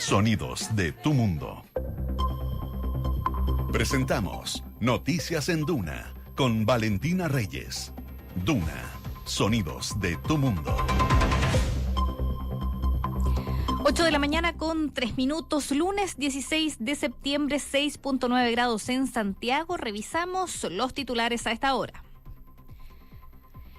Sonidos de tu mundo. Presentamos Noticias en Duna con Valentina Reyes. Duna, sonidos de tu mundo. 8 de la mañana con 3 minutos, lunes 16 de septiembre, 6.9 grados en Santiago. Revisamos los titulares a esta hora.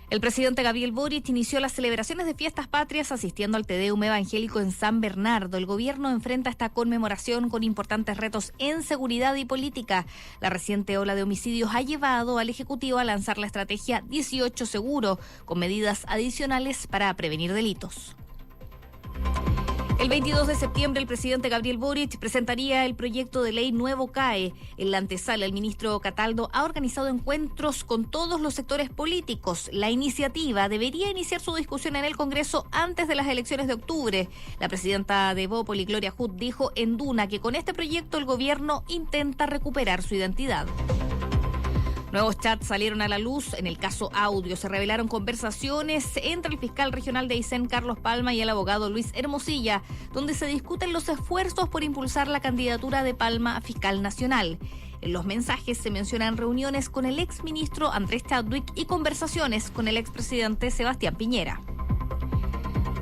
El presidente Gabriel Boric inició las celebraciones de fiestas patrias asistiendo al Te Deum evangélico en San Bernardo. El gobierno enfrenta esta conmemoración con importantes retos en seguridad y política. La reciente ola de homicidios ha llevado al Ejecutivo a lanzar la estrategia 18 Seguro, con medidas adicionales para prevenir delitos. El 22 de septiembre, el presidente Gabriel Boric presentaría el proyecto de ley Nuevo CAE. En la antesala, el ministro Cataldo ha organizado encuentros con todos los sectores políticos. La iniciativa debería iniciar su discusión en el Congreso antes de las elecciones de octubre. La presidenta de Bópoli, Gloria Hood, dijo en Duna que con este proyecto el gobierno intenta recuperar su identidad. Nuevos chats salieron a la luz. En el caso Audio se revelaron conversaciones entre el fiscal regional de Aysén, Carlos Palma, y el abogado Luis Hermosilla, donde se discuten los esfuerzos por impulsar la candidatura de Palma a fiscal nacional. En los mensajes se mencionan reuniones con el exministro Andrés Chadwick y conversaciones con el expresidente Sebastián Piñera.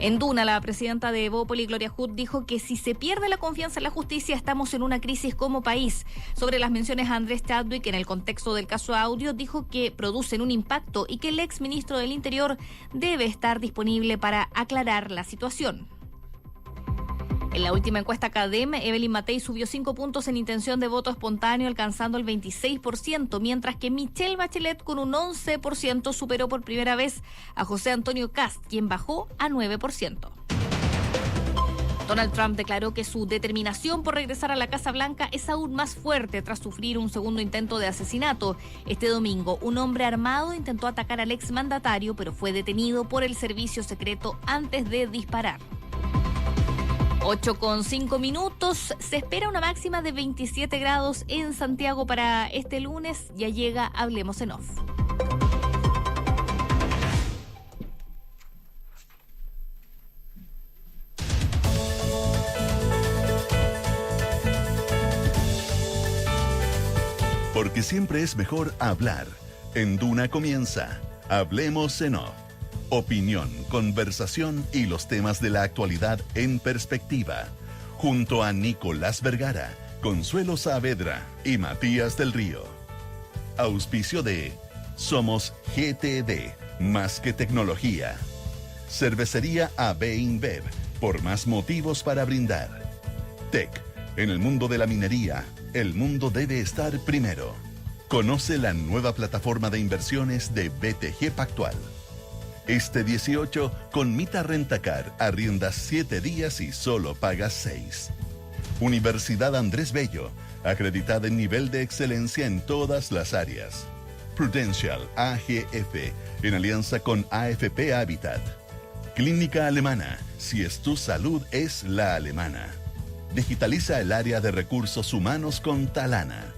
En Duna, la presidenta de Bópoli, Gloria Hood, dijo que si se pierde la confianza en la justicia, estamos en una crisis como país. Sobre las menciones a Andrés Chadwick en el contexto del caso Audio, dijo que producen un impacto y que el exministro del Interior debe estar disponible para aclarar la situación. En la última encuesta CADEM, Evelyn Matei subió 5 puntos en intención de voto espontáneo, alcanzando el 26%, mientras que Michelle Bachelet, con un 11%, superó por primera vez a José Antonio Kast, quien bajó a 9%. Donald Trump declaró que su determinación por regresar a la Casa Blanca es aún más fuerte tras sufrir un segundo intento de asesinato. Este domingo, un hombre armado intentó atacar al exmandatario, pero fue detenido por el servicio secreto antes de disparar. 8:05. Se espera una máxima de 27 grados en Santiago para este lunes. Ya llega Hablemos en Off. Porque siempre es mejor hablar. En Duna comienza Hablemos en Off. Opinión, conversación y los temas de la actualidad en perspectiva. Junto a Nicolás Vergara, Consuelo Saavedra y Matías del Río. Auspicio de Somos GTD, más que tecnología. Cervecería AB InBev, por más motivos para brindar. TEC, en el mundo de la minería, el mundo debe estar primero. Conoce la nueva plataforma de inversiones de BTG Pactual. Este 18, con Mita Rentacar, arriendas 7 días y solo pagas 6. Universidad Andrés Bello, acreditada en nivel de excelencia en todas las áreas. Prudential AGF, en alianza con AFP Habitat. Clínica Alemana, si es tu salud es la alemana. Digitaliza el área de recursos humanos con Talana.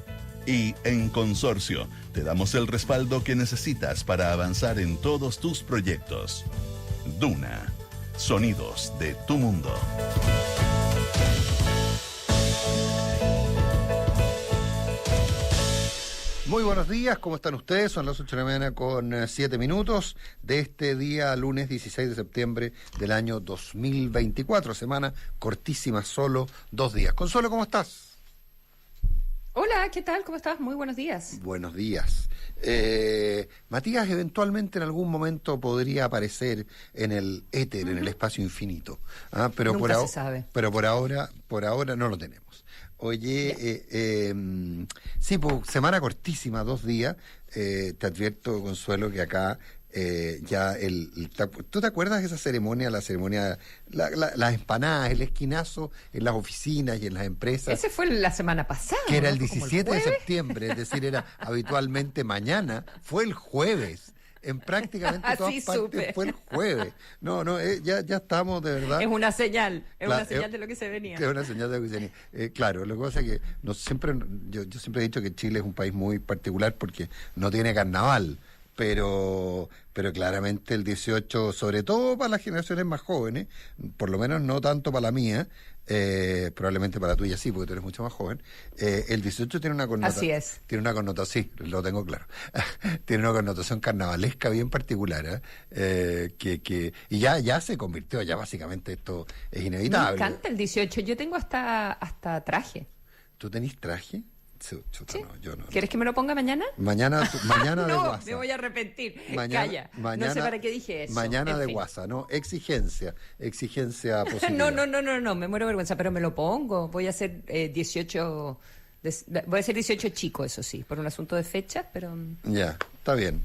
Y en Consorcio, te damos el respaldo que necesitas para avanzar en todos tus proyectos. Duna, sonidos de tu mundo. Muy buenos días, ¿cómo están ustedes? Son las 8 de la mañana con 7 minutos de este día, lunes 16 de septiembre del año 2024. Semana cortísima, solo 2 días. Consuelo, ¿cómo estás? Hola, ¿qué tal? ¿Cómo estás? Muy buenos días. Buenos días. Matías eventualmente en algún momento podría aparecer en el éter, en el espacio infinito. Pero nunca se sabe. Pero por ahora no lo tenemos. Oye, sí, pues semana cortísima, 2 días. Te advierto, Consuelo, que acá ¿tú te acuerdas de esa ceremonia, las empanadas, el esquinazo en las oficinas y en las empresas? Ese fue la semana pasada. Que era el ¿no? 17 de septiembre, es decir, era habitualmente mañana, fue el jueves. En prácticamente todas partes supe. Fue el jueves. Ya estamos de verdad. Es una señal, Claro, una señal de lo que se venía. Es una señal de lo que se venía. Claro, lo que pasa es que yo siempre he dicho que Chile es un país muy particular porque no tiene carnaval. pero claramente el 18, sobre todo para las generaciones más jóvenes, por lo menos no tanto para la mía, probablemente para la tuya sí, porque tú eres mucho más joven, el 18 tiene una connotación. Así es. Tiene una connotación, sí, lo tengo claro. Tiene una connotación carnavalesca bien particular, y ya se convirtió, ya básicamente esto es Me inevitable. encanta el 18. Yo tengo hasta traje. ¿Tú tenés traje? Chuta, ¿Sí? no, yo no. ¿Quieres que me lo ponga mañana? Mañana de No, WhatsApp. me voy a arrepentir. Mañana, Calla. No sé para qué dije eso. Mañana En de fin. WhatsApp, ¿no? Exigencia positiva. No, me muero de vergüenza, pero me lo pongo. Voy a hacer 18. Voy a hacer 18 chico, eso sí, por un asunto de fechas, pero. Ya, está bien.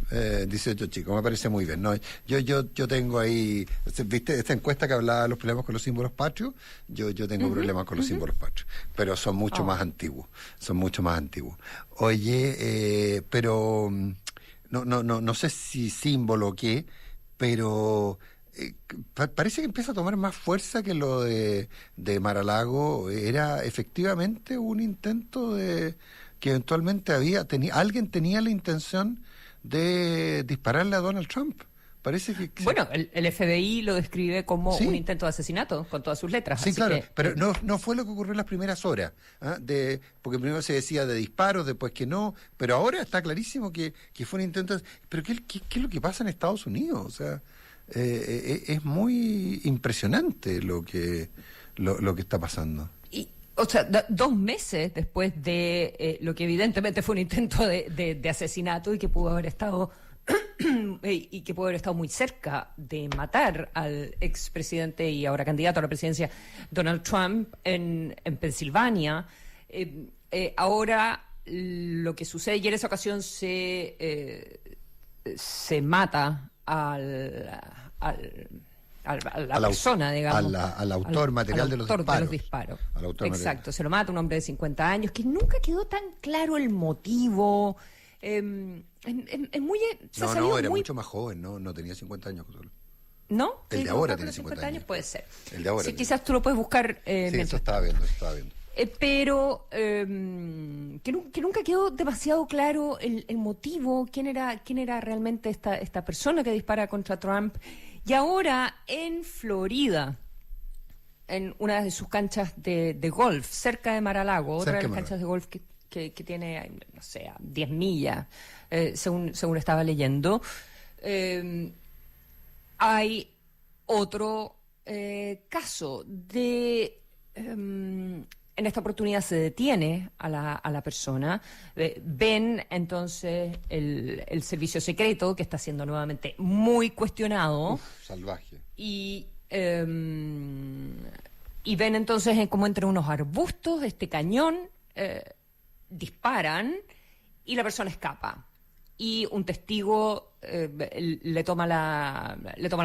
18 chicos, me parece muy bien. ¿No? Yo tengo ahí, ¿viste esta encuesta que hablaba de los problemas con los símbolos patrios? Yo tengo problemas con los símbolos patrios, pero son mucho más antiguos. Son mucho más antiguos. Oye, pero no sé si símbolo o qué, pero parece que empieza a tomar más fuerza que lo de Mar-a-Lago. Era efectivamente un intento de que eventualmente alguien tenía la intención de dispararle a Donald Trump. Parece que Bueno, el FBI lo describe como Sí. un intento de asesinato, con todas sus letras. sí, así claro, que, pero no fue lo que ocurrió en las primeras horas, porque primero se decía de disparos, después que no, pero ahora está clarísimo que fue un intento. Pero ¿qué es lo que pasa en Estados Unidos? O sea, es muy impresionante lo que está pasando. O sea, 2 meses después de lo que evidentemente fue un intento de asesinato y que pudo haber estado muy cerca de matar al expresidente y ahora candidato a la presidencia Donald Trump en Pensilvania. Ahora lo que sucede, y en esa ocasión se mata a la persona, digamos. Al autor material de los disparos. Al autor Exacto, material. se lo mata un hombre de 50 años, que nunca quedó tan claro el motivo. Es muy... se salió Era muy... mucho más joven, no tenía 50 años. ¿No? El de ¿Sí, ahora con tiene los 50 años. Puede ser. El de ahora Sí, tiene. quizás tú lo puedes buscar Sí, mientras. eso estaba viendo. Pero que nunca quedó demasiado claro el motivo, quién era realmente esta persona que dispara contra Trump. Y ahora en Florida, en una de sus canchas de golf, cerca de Mar-a-Lago, otra de las canchas de golf que tiene, no sé, a 10 millas, según estaba leyendo, hay otro caso de... en esta oportunidad se detiene a la persona. Ven entonces el servicio secreto, que está siendo nuevamente muy cuestionado. Salvaje. Y ven entonces como entre unos arbustos este cañón, disparan y la persona escapa. Y un testigo le toma la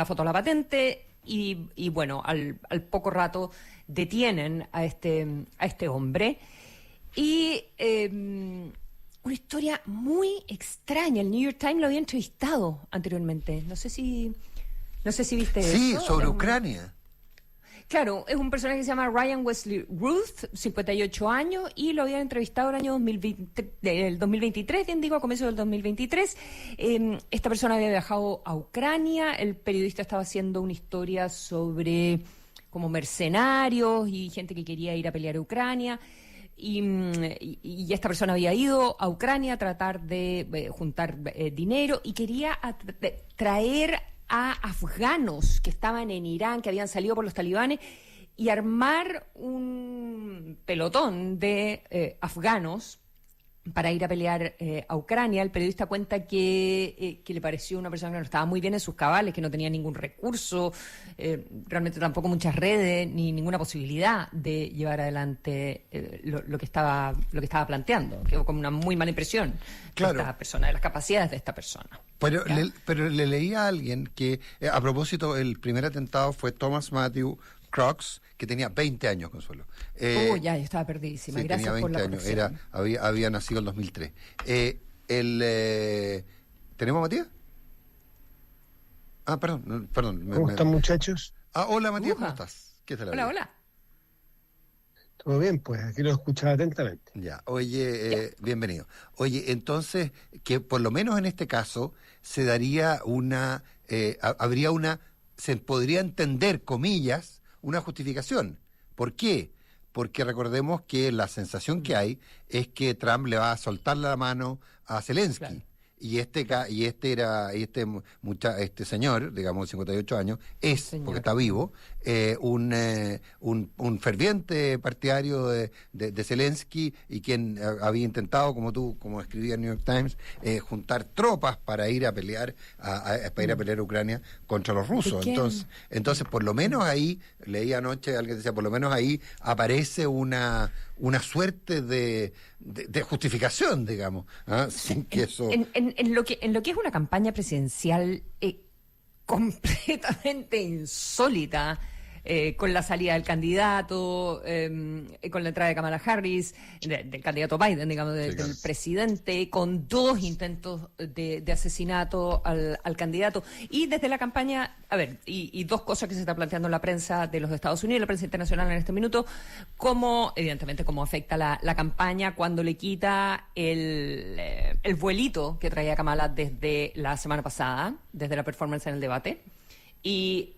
foto a la patente y bueno, al poco rato detienen a este hombre. Y una historia muy extraña. El New York Times lo había entrevistado anteriormente. No sé si viste eso. Sí, sobre Era Ucrania. Claro, es un personaje que se llama Ryan Wesley Ruth, 58 años, y lo habían entrevistado el año 2023, bien digo, a comienzos del 2023. Esta persona había viajado a Ucrania, el periodista estaba haciendo una historia sobre como mercenarios y gente que quería ir a pelear a Ucrania. Y esta persona había ido a Ucrania a tratar de juntar dinero y quería traer a afganos que estaban en Irán, que habían salido por los talibanes, y armar un pelotón de afganos para ir a pelear a Ucrania. El periodista cuenta que le pareció una persona que no estaba muy bien en sus cabales, que no tenía ningún recurso, realmente tampoco muchas redes, ni ninguna posibilidad de llevar adelante lo que estaba planteando. Quedó como una muy mala impresión Claro. de esta persona, de las capacidades de esta persona. Pero le leí a alguien que, a propósito, el primer atentado fue Thomas Matthew Crooks, que tenía 20 años, Consuelo. Ya, yo estaba perdidísima. Sí, Gracias tenía por 20 la años. corrección. Había nacido en 2003. ¿Tenemos a Matías? Perdón. ¿Cómo están, muchachos? Hola, Matías, ¿cómo Uja. estás? ¿Qué tal? Hola, hola. Todo bien, pues aquí lo escuchaba atentamente. Ya, oye, bienvenido. Oye, entonces, que por lo menos en este caso se daría habría se podría entender, comillas, una justificación. ¿Por qué? Porque recordemos que la sensación que hay es que Trump le va a soltar la mano a Zelensky. Claro. Y este señor, digamos de 58 años, porque está vivo, un ferviente partidario de Zelensky, y quien había intentado, como escribía el New York Times, juntar tropas para ir a pelear a Ucrania contra los rusos. Entonces, por lo menos ahí, leí anoche, alguien decía, por lo menos ahí aparece una suerte de justificación, digamos, sin que eso... En lo que es una campaña presidencial completamente insólita, con la salida del candidato, con la entrada de Kamala Harris, del candidato Biden, digamos, del presidente, con 2 intentos de asesinato al candidato. Y desde la campaña, y 2 cosas que se está planteando en la prensa de los Estados Unidos, la prensa internacional en este minuto, evidentemente, cómo afecta la campaña cuando le quita el vuelito que traía Kamala desde la semana pasada, desde la performance en el debate. Y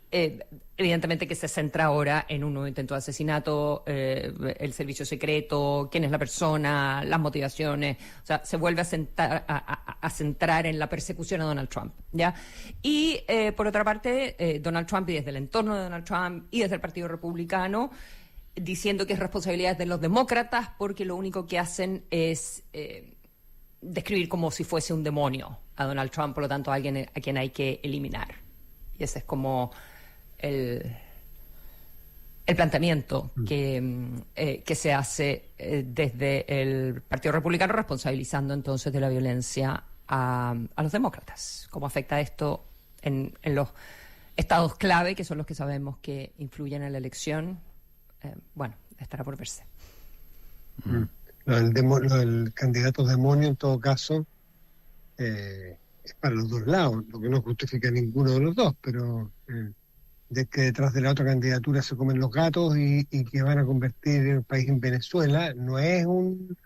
evidentemente que se centra ahora en un nuevo intento de asesinato, el servicio secreto, quién es la persona, las motivaciones. O sea, se vuelve a centrar en la persecución a Donald Trump, ¿ya? Y por otra parte, Donald Trump, y desde el entorno de Donald Trump y desde el Partido Republicano, diciendo que es responsabilidad de los demócratas porque lo único que hacen es describir como si fuese un demonio a Donald Trump, por lo tanto alguien a quien hay que eliminar. Y ese es como el planteamiento que se hace desde el Partido Republicano, responsabilizando entonces de la violencia a los demócratas. ¿Cómo afecta esto en los estados clave, que son los que sabemos que influyen en la elección? Bueno, estará por verse. Lo del candidato demonio, en todo caso, es para los dos lados, lo que no justifica ninguno de los dos, pero de que detrás de la otra candidatura se comen los gatos y que van a convertir el país en Venezuela, no es un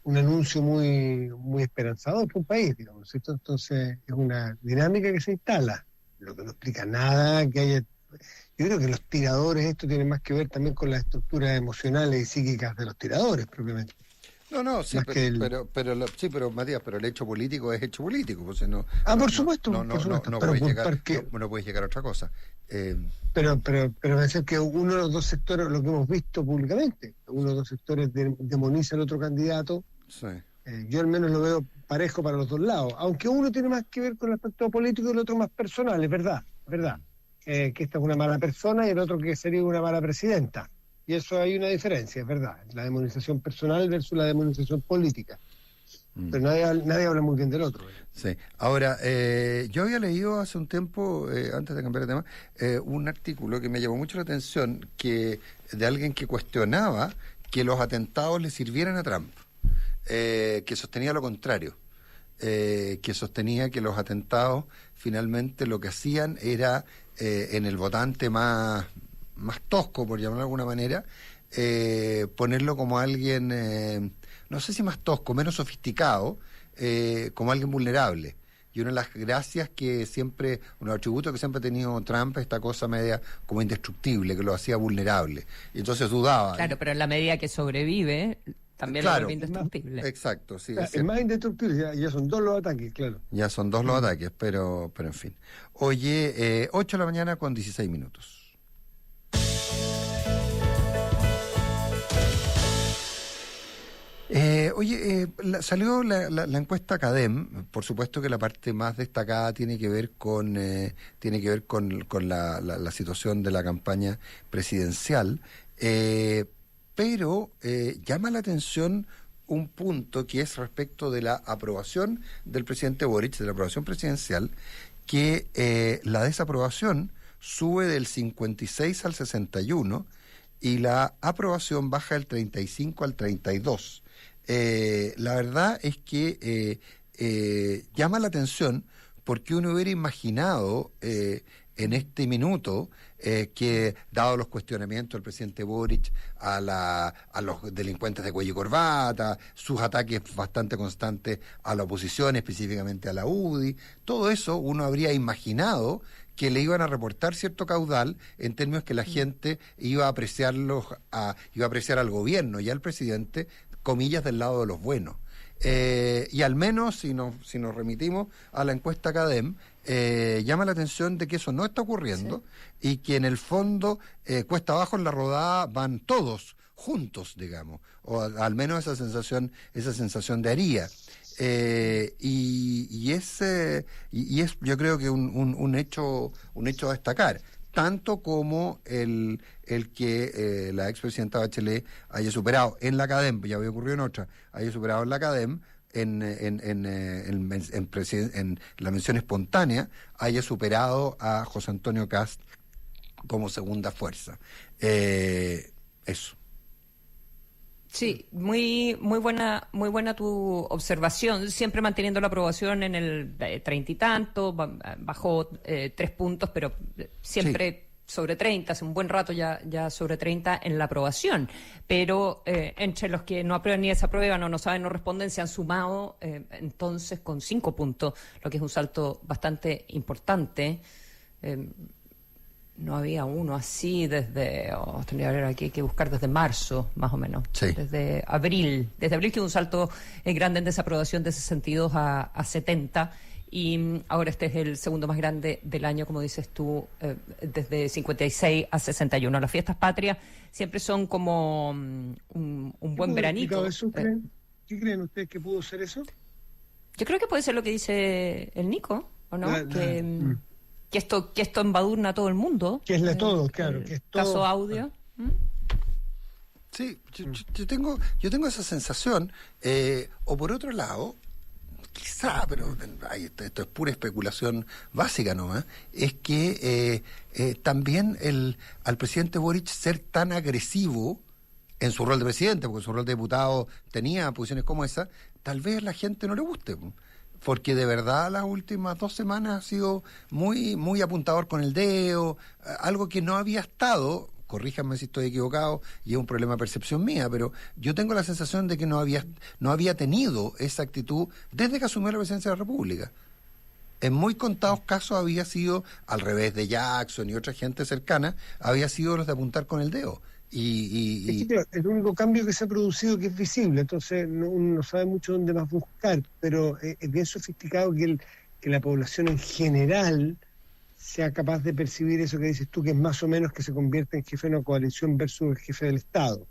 anuncio muy esperanzador para un país, digamos, ¿cierto? Entonces es una dinámica que se instala, lo que no explica nada que haya. Yo creo que los tiradores, esto tiene más que ver también con las estructuras emocionales y psíquicas de los tiradores, propiamente. Sí, pero Matías, pero el hecho político es hecho político, pues no. Por supuesto. No puedes llegar a otra cosa. Pero pensar que uno de los dos sectores, lo que hemos visto públicamente, uno de los dos sectores demoniza al otro candidato. Sí. Yo al menos lo veo parejo para los dos lados, aunque uno tiene más que ver con el aspecto político y el otro más personal, es verdad. Que esta es una mala persona y el otro que sería una mala presidenta. Y eso hay una diferencia, es verdad. La demonización personal versus la demonización política. Pero nadie habla muy bien del otro. Sí. Ahora, yo había leído hace un tiempo, antes de cambiar de tema, un artículo que me llamó mucho la atención, de alguien que cuestionaba que los atentados le sirvieran a Trump, que sostenía lo contrario. Que sostenía que los atentados finalmente lo que hacían era, en el votante más tosco, por llamarlo de alguna manera, ponerlo como alguien, no sé si más tosco, menos sofisticado, como alguien vulnerable. Y una de las gracias uno de los atributos que siempre ha tenido Trump, esta cosa media como indestructible, que lo hacía vulnerable. Y entonces dudaba. Claro, pero en la medida que sobrevive, también lo vuelve indestructible. Exacto, sí. Es más indestructible, ya son 2 los ataques, claro. Ya son 2 los ataques, pero en fin. Oye, 8 de la mañana con 16 minutos. Salió la encuesta CADEM. Por supuesto que la parte más destacada tiene que ver con la situación de la campaña presidencial, pero llama la atención un punto que es respecto de la aprobación del presidente Boric, de la aprobación presidencial, que la desaprobación sube del 56 al 61 y la aprobación baja del 35 al 32. La verdad es que llama la atención porque uno hubiera imaginado en este minuto que, dado los cuestionamientos del presidente Boric a los delincuentes de cuello y corbata, sus ataques bastante constantes a la oposición, específicamente a la UDI, todo eso uno habría imaginado que le iban a reportar cierto caudal en términos que la gente iba a apreciar al gobierno y al presidente, comillas, del lado de los buenos. Y al menos, si nos remitimos a la encuesta CADEM, llama la atención de que eso no está ocurriendo, sí, y que en el fondo, cuesta abajo en la rodada van todos juntos, digamos, o al menos esa sensación de haría. Y es yo creo que un hecho a destacar, tanto como el que la expresidenta Bachelet haya superado en la CADEM, ya había ocurrido en otra, haya superado en la CADEM en la mención espontánea, haya superado a José Antonio Kast como segunda fuerza. Eso. Sí, muy buena tu observación, siempre manteniendo la aprobación en el 30 y tanto, bajó 3 puntos, pero siempre sobre 30, hace un buen rato ya sobre 30 en la aprobación, pero entre los que no aprueban ni desaprueban o no saben, no responden, se han sumado entonces con 5 puntos, lo que es un salto bastante importante. No había uno así desde, tendría aquí que buscar desde marzo, más o menos. Sí. Desde abril que hubo un salto grande en desaprobación de 62 a 70. Y ahora este es el segundo más grande del año, como dices tú, desde 56 a 61. Las fiestas patrias siempre son como un buen veranito. ¿Qué creen ustedes que pudo ser eso? Yo creo que puede ser lo que dice el Nico, ¿o no? Que esto embadurna a todo el mundo. Que es todo, claro. Que es todo. Caso audio. Sí, yo tengo esa sensación. O por otro lado, quizá, pero esto es pura especulación básica nomás, es que también al presidente Boric ser tan agresivo en su rol de presidente, porque en su rol de diputado tenía posiciones como esa, tal vez a la gente no le guste. Porque de verdad las últimas 2 semanas ha sido muy, muy apuntador con el dedo, algo que no había estado, corríjanme si estoy equivocado, y es un problema de percepción mía, pero yo tengo la sensación de que no había tenido esa actitud desde que asumió la presidencia de la República. En muy contados casos había sido, al revés de Jackson y otra gente cercana, había sido los de apuntar con el dedo. Es que, el único cambio que se ha producido que es visible, entonces uno no sabe mucho dónde más buscar, pero es bien sofisticado que la población en general sea capaz de percibir eso que dices tú, que es más o menos que se convierte en jefe de una coalición versus el jefe del Estado.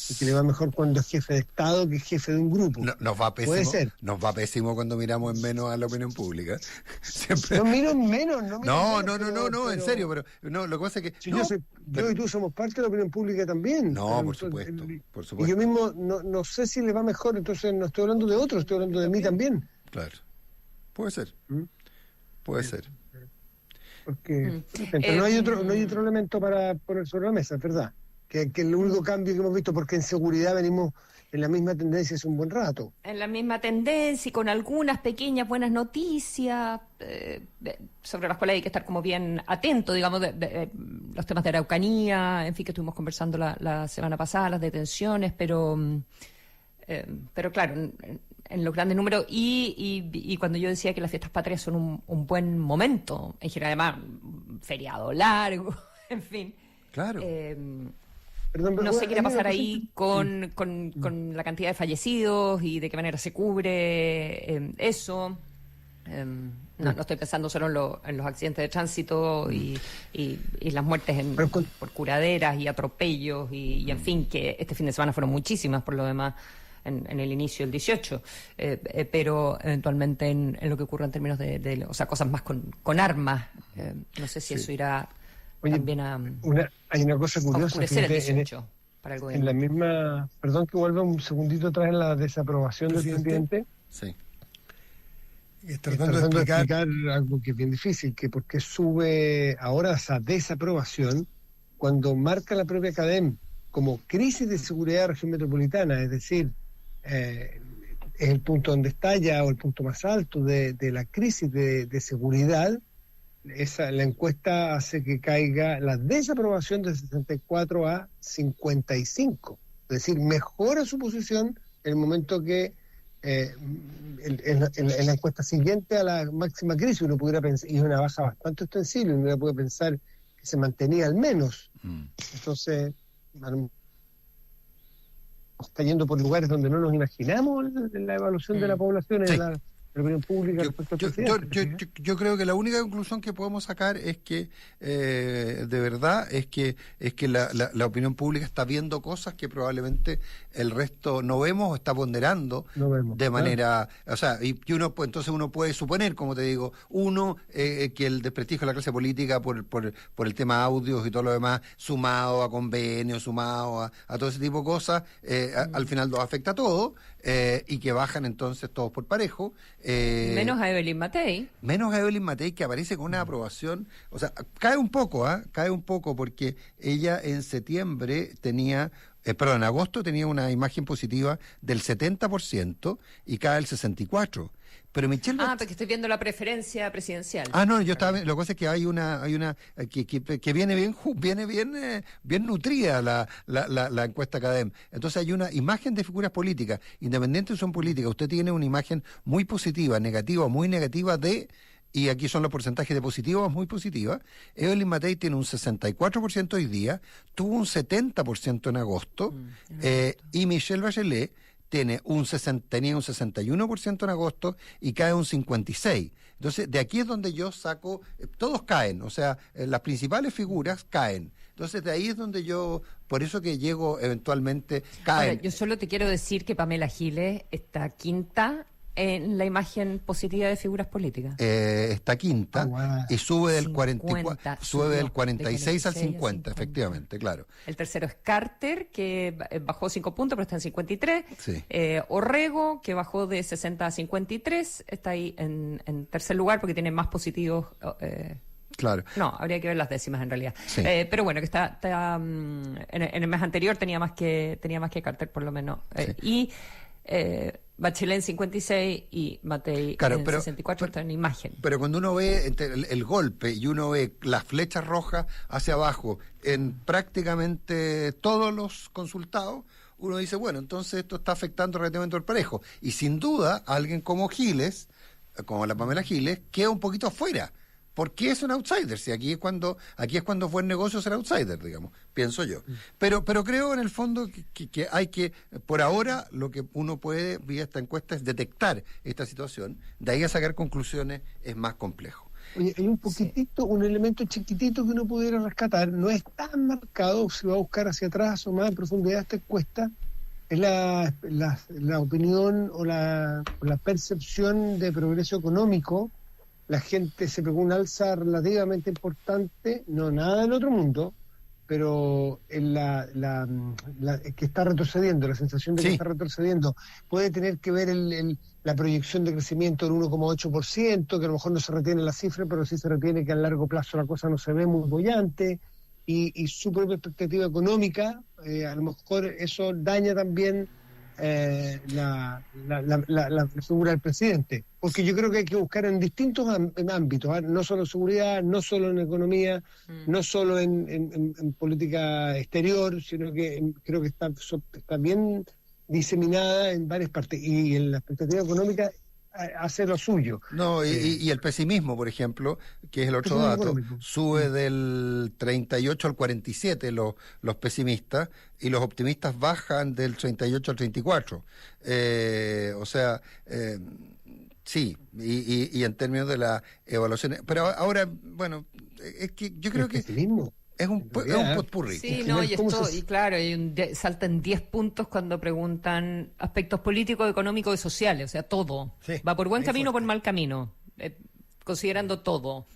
Y que le va mejor cuando es jefe de Estado que jefe de un grupo. Nos va pésimo. Puede ser. Nos va pésimo cuando miramos en menos a la opinión pública. Siempre. No miro en menos. No, en serio, pero no, lo que pasa es que... Si yo y tú somos parte de la opinión pública también. No, por supuesto. Y yo mismo no sé si le va mejor, entonces no estoy hablando de otros, estoy hablando de mí también. Claro. Puede ser. Puede ser. Porque no hay otro elemento para poner sobre la mesa, es verdad. Que el único cambio que hemos visto, porque en seguridad venimos en la misma tendencia hace un buen rato. En la misma tendencia y con algunas pequeñas buenas noticias sobre las cuales hay que estar como bien atento, digamos, de los temas de Araucanía, en fin, que estuvimos conversando la semana pasada, las detenciones, pero claro, en los grandes números y cuando yo decía que las fiestas patrias son un buen momento, en general, además, un feriado largo, en fin. Claro. No sé qué irá a pasar ahí con la cantidad de fallecidos y de qué manera se cubre eso. No estoy pensando solo en los accidentes de tránsito y las muertes por curaderas y atropellos y en fin, que este fin de semana fueron muchísimas por lo demás en el inicio del 18, pero eventualmente en lo que ocurre en términos de o sea, cosas más con armas. No sé si eso irá... también hay una cosa curiosa el 18 para el gobierno. En la misma, perdón que vuelva un segundito atrás en la desaprobación del presidente. Sí. Tratando de explicar algo que es bien difícil, que por qué sube ahora esa desaprobación cuando marca la propia CADEM como crisis de seguridad de la región metropolitana, es decir, es el punto donde estalla o el punto más alto de la crisis de seguridad. la encuesta hace que caiga la desaprobación de 64 a 55. Es decir, mejora su posición en el momento que en la encuesta siguiente a la máxima crisis uno pudiera pensar, y es una baja bastante ostensible, uno puede pensar que se mantenía al menos. Entonces, está yendo por lugares donde no nos imaginamos la evaluación de la población y de la opinión pública respecto al presidente. Yo creo que la única conclusión que podemos sacar es que de verdad es que la opinión pública está viendo cosas que probablemente el resto no vemos o está ponderando de manera, o sea, y uno entonces uno puede suponer, como te digo, que el desprestigio de la clase política por el tema audios y todo lo demás, sumado a convenios, sumado a todo ese tipo de cosas, al final los afecta a todos, y que bajan entonces todos por parejo. Menos a Evelyn Matei. Menos a Evelyn Matei, que aparece con una aprobación, o sea, cae un poco porque porque en septiembre tenía, en agosto tenía una imagen positiva del 70% y cae al 64%. Pero Michelle porque estoy viendo la preferencia presidencial. No, yo estaba, lo que pasa es que hay una que viene bien nutrida la encuesta Academ. Entonces hay una imagen de figuras políticas, independientes son políticas. Usted tiene una imagen muy positiva, negativa, muy negativa y aquí son los porcentajes de positivas muy positivas. Evelyn Matei tiene un 64% hoy día, tuvo un 70% en agosto, y Michelle Bachelet tenía un 61% en agosto y cae un 56%. Entonces, de aquí es donde yo saco, todos caen, o sea, las principales figuras caen. Entonces, de ahí es donde por eso que llego eventualmente, caen. Ahora, yo solo te quiero decir que Pamela Giles está quinta en la imagen positiva de figuras políticas. Está quinta y sube del 50, sube del 46 al 50, efectivamente, claro. El tercero es Carter, que bajó 5 puntos, pero está en 53. Sí. Orrego, que bajó de 60 a 53, está ahí en tercer lugar porque tiene más positivos. Claro. No, habría que ver las décimas en realidad. Sí. Pero bueno, que está en el mes anterior tenía más que Carter por lo menos. Sí. Bachelet en 56 y Matei en 64 está en imagen. Pero cuando uno ve el golpe y uno ve las flechas rojas hacia abajo en prácticamente todos los consultados, uno dice, bueno, entonces esto está afectando relativamente al parejo. Y sin duda, alguien como Giles, como la Pamela Giles, queda un poquito afuera. Porque es un outsider, si aquí es cuando es buen negocio ser outsider, digamos, pienso yo. Pero creo en el fondo que hay que, por ahora, lo que uno puede, vía esta encuesta, es detectar esta situación, de ahí a sacar conclusiones es más complejo. Oye, hay un poquitito, un elemento chiquitito que uno pudiera rescatar, no es tan marcado, si va a buscar hacia atrás o más en profundidad esta encuesta, es la opinión o la percepción de progreso económico. La gente se pegó un alza relativamente importante, no nada del otro mundo, pero en que está retrocediendo, la sensación de que está retrocediendo, puede tener que ver la proyección de crecimiento del 1,8%, que a lo mejor no se retiene la cifra, pero sí se retiene que a largo plazo la cosa no se ve muy bollante, y su propia expectativa económica, a lo mejor eso daña también la figura del presidente, porque yo creo que hay que buscar en distintos ámbitos, no solo en seguridad, no solo en economía, no solo en política exterior, sino que creo que está bien diseminada en varias partes, y en la expectativa económica hace lo suyo. No, y el pesimismo, por ejemplo, que es el otro dato, económico, sube del 38 al 47 los pesimistas, y los optimistas bajan del 38 al 34. O sea, sí, y en términos de la evaluación. Pero ahora, bueno, es que yo creo que... Pesimismo. Es un potpurrí. Sí, no, y claro, saltan 10 puntos cuando preguntan aspectos políticos, económicos y sociales, o sea, todo. Sí, va por buen camino o por mal camino, considerando todo.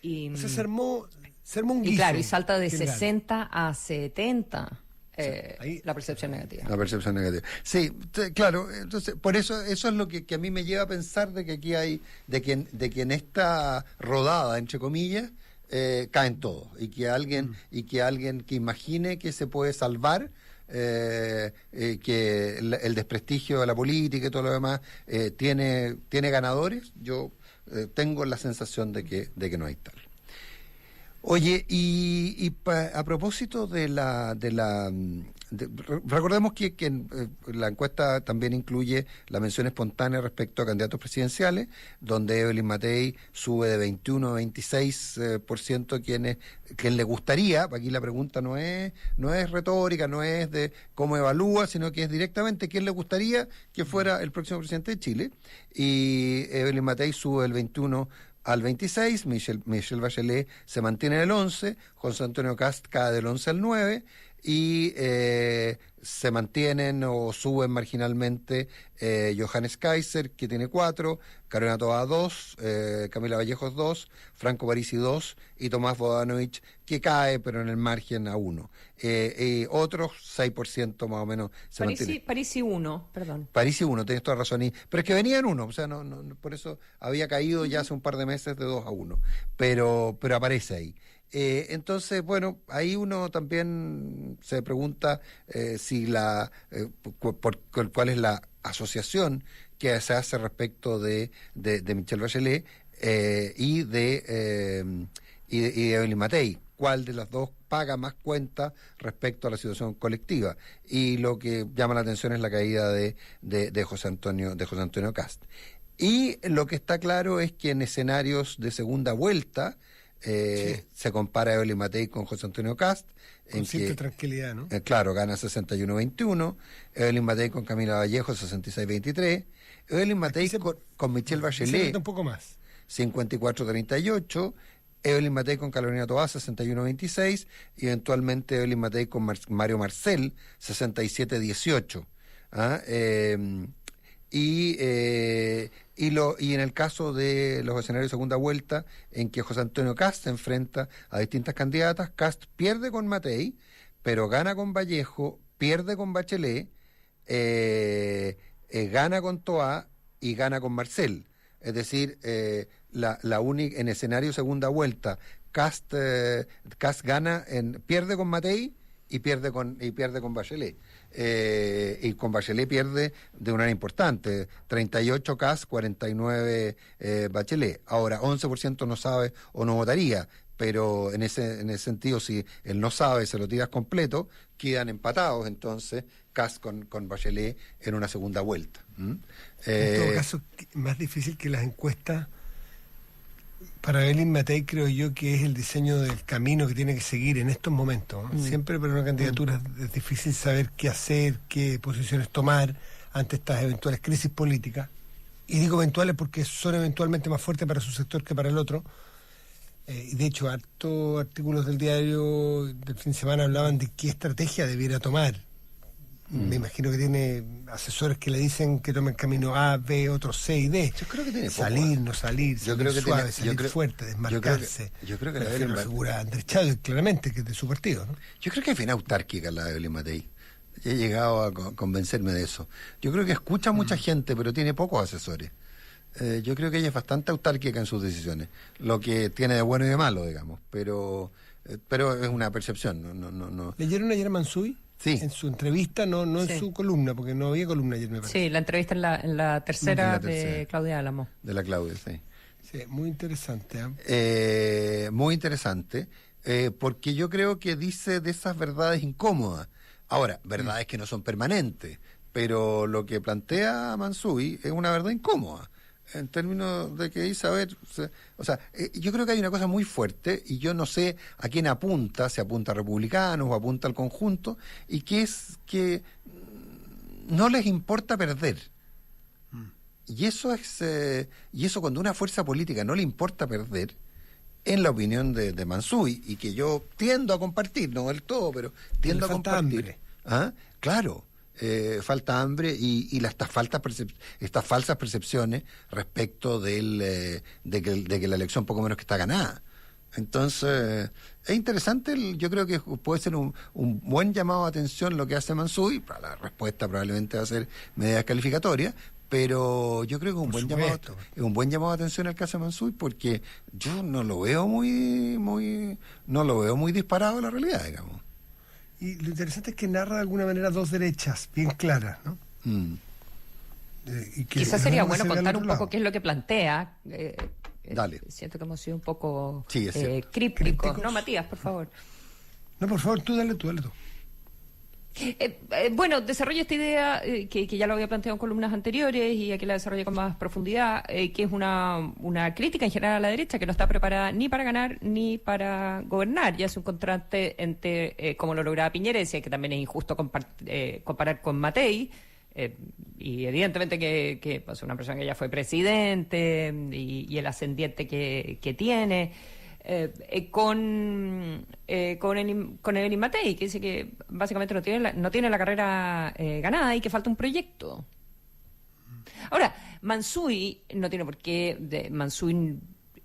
Y, o sea, se armó un guiso. Y claro, y salta de 60 a 70 la percepción negativa. La percepción negativa. Sí, claro, entonces, por eso es lo que a mí me lleva a pensar de que aquí hay, de que en esta rodada, entre comillas, caen todos, y que alguien que imagine que se puede salvar, que el desprestigio de la política y todo lo demás tiene ganadores, yo tengo la sensación de que no hay tal. Oye, a propósito recordemos que la encuesta también incluye la mención espontánea respecto a candidatos presidenciales, donde Evelyn Matei sube de 21 a 26% quien le gustaría. Aquí la pregunta no es retórica, no es de cómo evalúa, sino que es directamente quién le gustaría que fuera el próximo presidente de Chile. Y Evelyn Matei sube del 21 al 26, Michelle Bachelet se mantiene en el 11, José Antonio Kast cae del 11 al 9, y se mantienen o suben marginalmente Johannes Kaiser, que tiene 4, Carolina Toa 2, Camila Vallejos 2, Franco Parisi 2 y Tomás Bodanovich, que cae pero en el margen a 1. Otros 6% más o menos se mantienen. Parisi 1, perdón. Parisi 1, tienes toda razón. Pero es que venía en 1, o sea, no, por eso había caído ya hace un par de meses de 2 a 1. Pero aparece ahí. Entonces, bueno, ahí uno también se pregunta si cuál es la asociación que se hace respecto de Michelle Bachelet y de Evelyn Matei. ¿Cuál de las dos paga más cuenta respecto a la situación colectiva? Y lo que llama la atención es la caída de José Antonio Kast. Y lo que está claro es que en escenarios de segunda vuelta se compara a Evelyn Matei con José Antonio Kast. Con cierta tranquilidad, ¿no? Claro, gana 61-21. Evelyn Matei con Camila Vallejo, 66-23. Evelyn Matei con Michelle Bachelet, un poco más. 54-38. Evelyn Matei con Carolina Toá, 61-26. Y eventualmente Evelyn Matei con Mario Marcel, 67-18. Y en el caso de los escenarios de segunda vuelta, en que José Antonio Kast se enfrenta a distintas candidatas, Kast pierde con Matei, pero gana con Vallejo, pierde con Bachelet, gana con Toá y gana con Marcel. Es decir, en escenario de segunda vuelta, Kast gana, pierde con Matei y pierde con Bachelet. Y con Bachelet pierde de una manera importante, 38 Kast, 49 Bachelet. Ahora, 11% no sabe o no votaría, pero en ese sentido, si él no sabe, se lo tiras completo, quedan empatados entonces Kast con Bachelet en una segunda vuelta. En todo caso, más difícil que las encuestas. Para Evelyn Matei creo yo que es el diseño del camino que tiene que seguir en estos momentos, ¿no? Siempre para una candidatura es difícil saber qué hacer, qué posiciones tomar ante estas eventuales crisis políticas. Y digo eventuales porque son eventualmente más fuertes para su sector que para el otro. Y de hecho, hartos artículos del diario del fin de semana hablaban de qué estrategia debiera tomar. Me imagino que tiene asesores que le dicen que tomen camino A, B, otros C y D. Yo creo que tiene salir, no salir, yo creo que suave, salir fuerte, desmarcarse. Yo creo que la Evelyn figura Andrés Chávez, claramente, que es de su partido, ¿no? Yo creo que es bien autárquica la Evelyn Matei. He llegado a convencerme de eso. Yo creo que escucha a mucha gente, pero tiene pocos asesores. Yo creo que ella es bastante autárquica en sus decisiones, lo que tiene de bueno y de malo, digamos, pero es una percepción. No. ¿Leyeron ayer a Mansuy? Sí. En su entrevista, no sí. En su columna, porque no había columna ayer, me parece. Sí, la entrevista en la tercera de Claudia Álamo. De la Claudia, sí. Sí, muy interesante. Muy interesante, porque yo creo que dice de esas verdades incómodas. Ahora, verdades que no son permanentes, pero lo que plantea Mansuy es una verdad incómoda. En términos de que dice, a ver, yo creo que hay una cosa muy fuerte y yo no sé a quién apunta, si apunta a republicanos o apunta al conjunto, y que es que no les importa perder. Y eso cuando una fuerza política no le importa perder, en la opinión de Mansuy, y que yo tiendo a compartir, no del todo, pero tiendo a compartir. Hambre. Claro. Falta hambre y estas falsas percepciones respecto de que la elección poco menos que está ganada. Entonces, es interesante, yo creo que puede ser un buen llamado de atención lo que hace Mansuy. La respuesta probablemente va a ser medidas calificatorias, pero yo creo que es un buen llamado de atención al caso de Mansuy, porque yo no lo veo muy disparado a la realidad, digamos. Y lo interesante es que narra de alguna manera dos derechas bien claras, ¿no? Quizás sería bueno contar un poco qué es lo que plantea, Dale. Siento que hemos sido un poco Sí, es cierto. crípticos. No, Matías, por favor. No, por favor, tú dale tú. Bueno, desarrollo esta idea que ya lo había planteado en columnas anteriores y aquí la desarrollé con más profundidad, que es una crítica en general a la derecha que no está preparada ni para ganar ni para gobernar. Ya es un contraste entre cómo lo lograba Piñera, decía que también es injusto comparar con Matei, y evidentemente que pues, una persona que ya fue presidente y el ascendiente que tiene. Con Evelyn Matei, que dice que básicamente no tiene la carrera ganada y que falta un proyecto. Ahora, Mansuy no tiene por qué. Mansuy,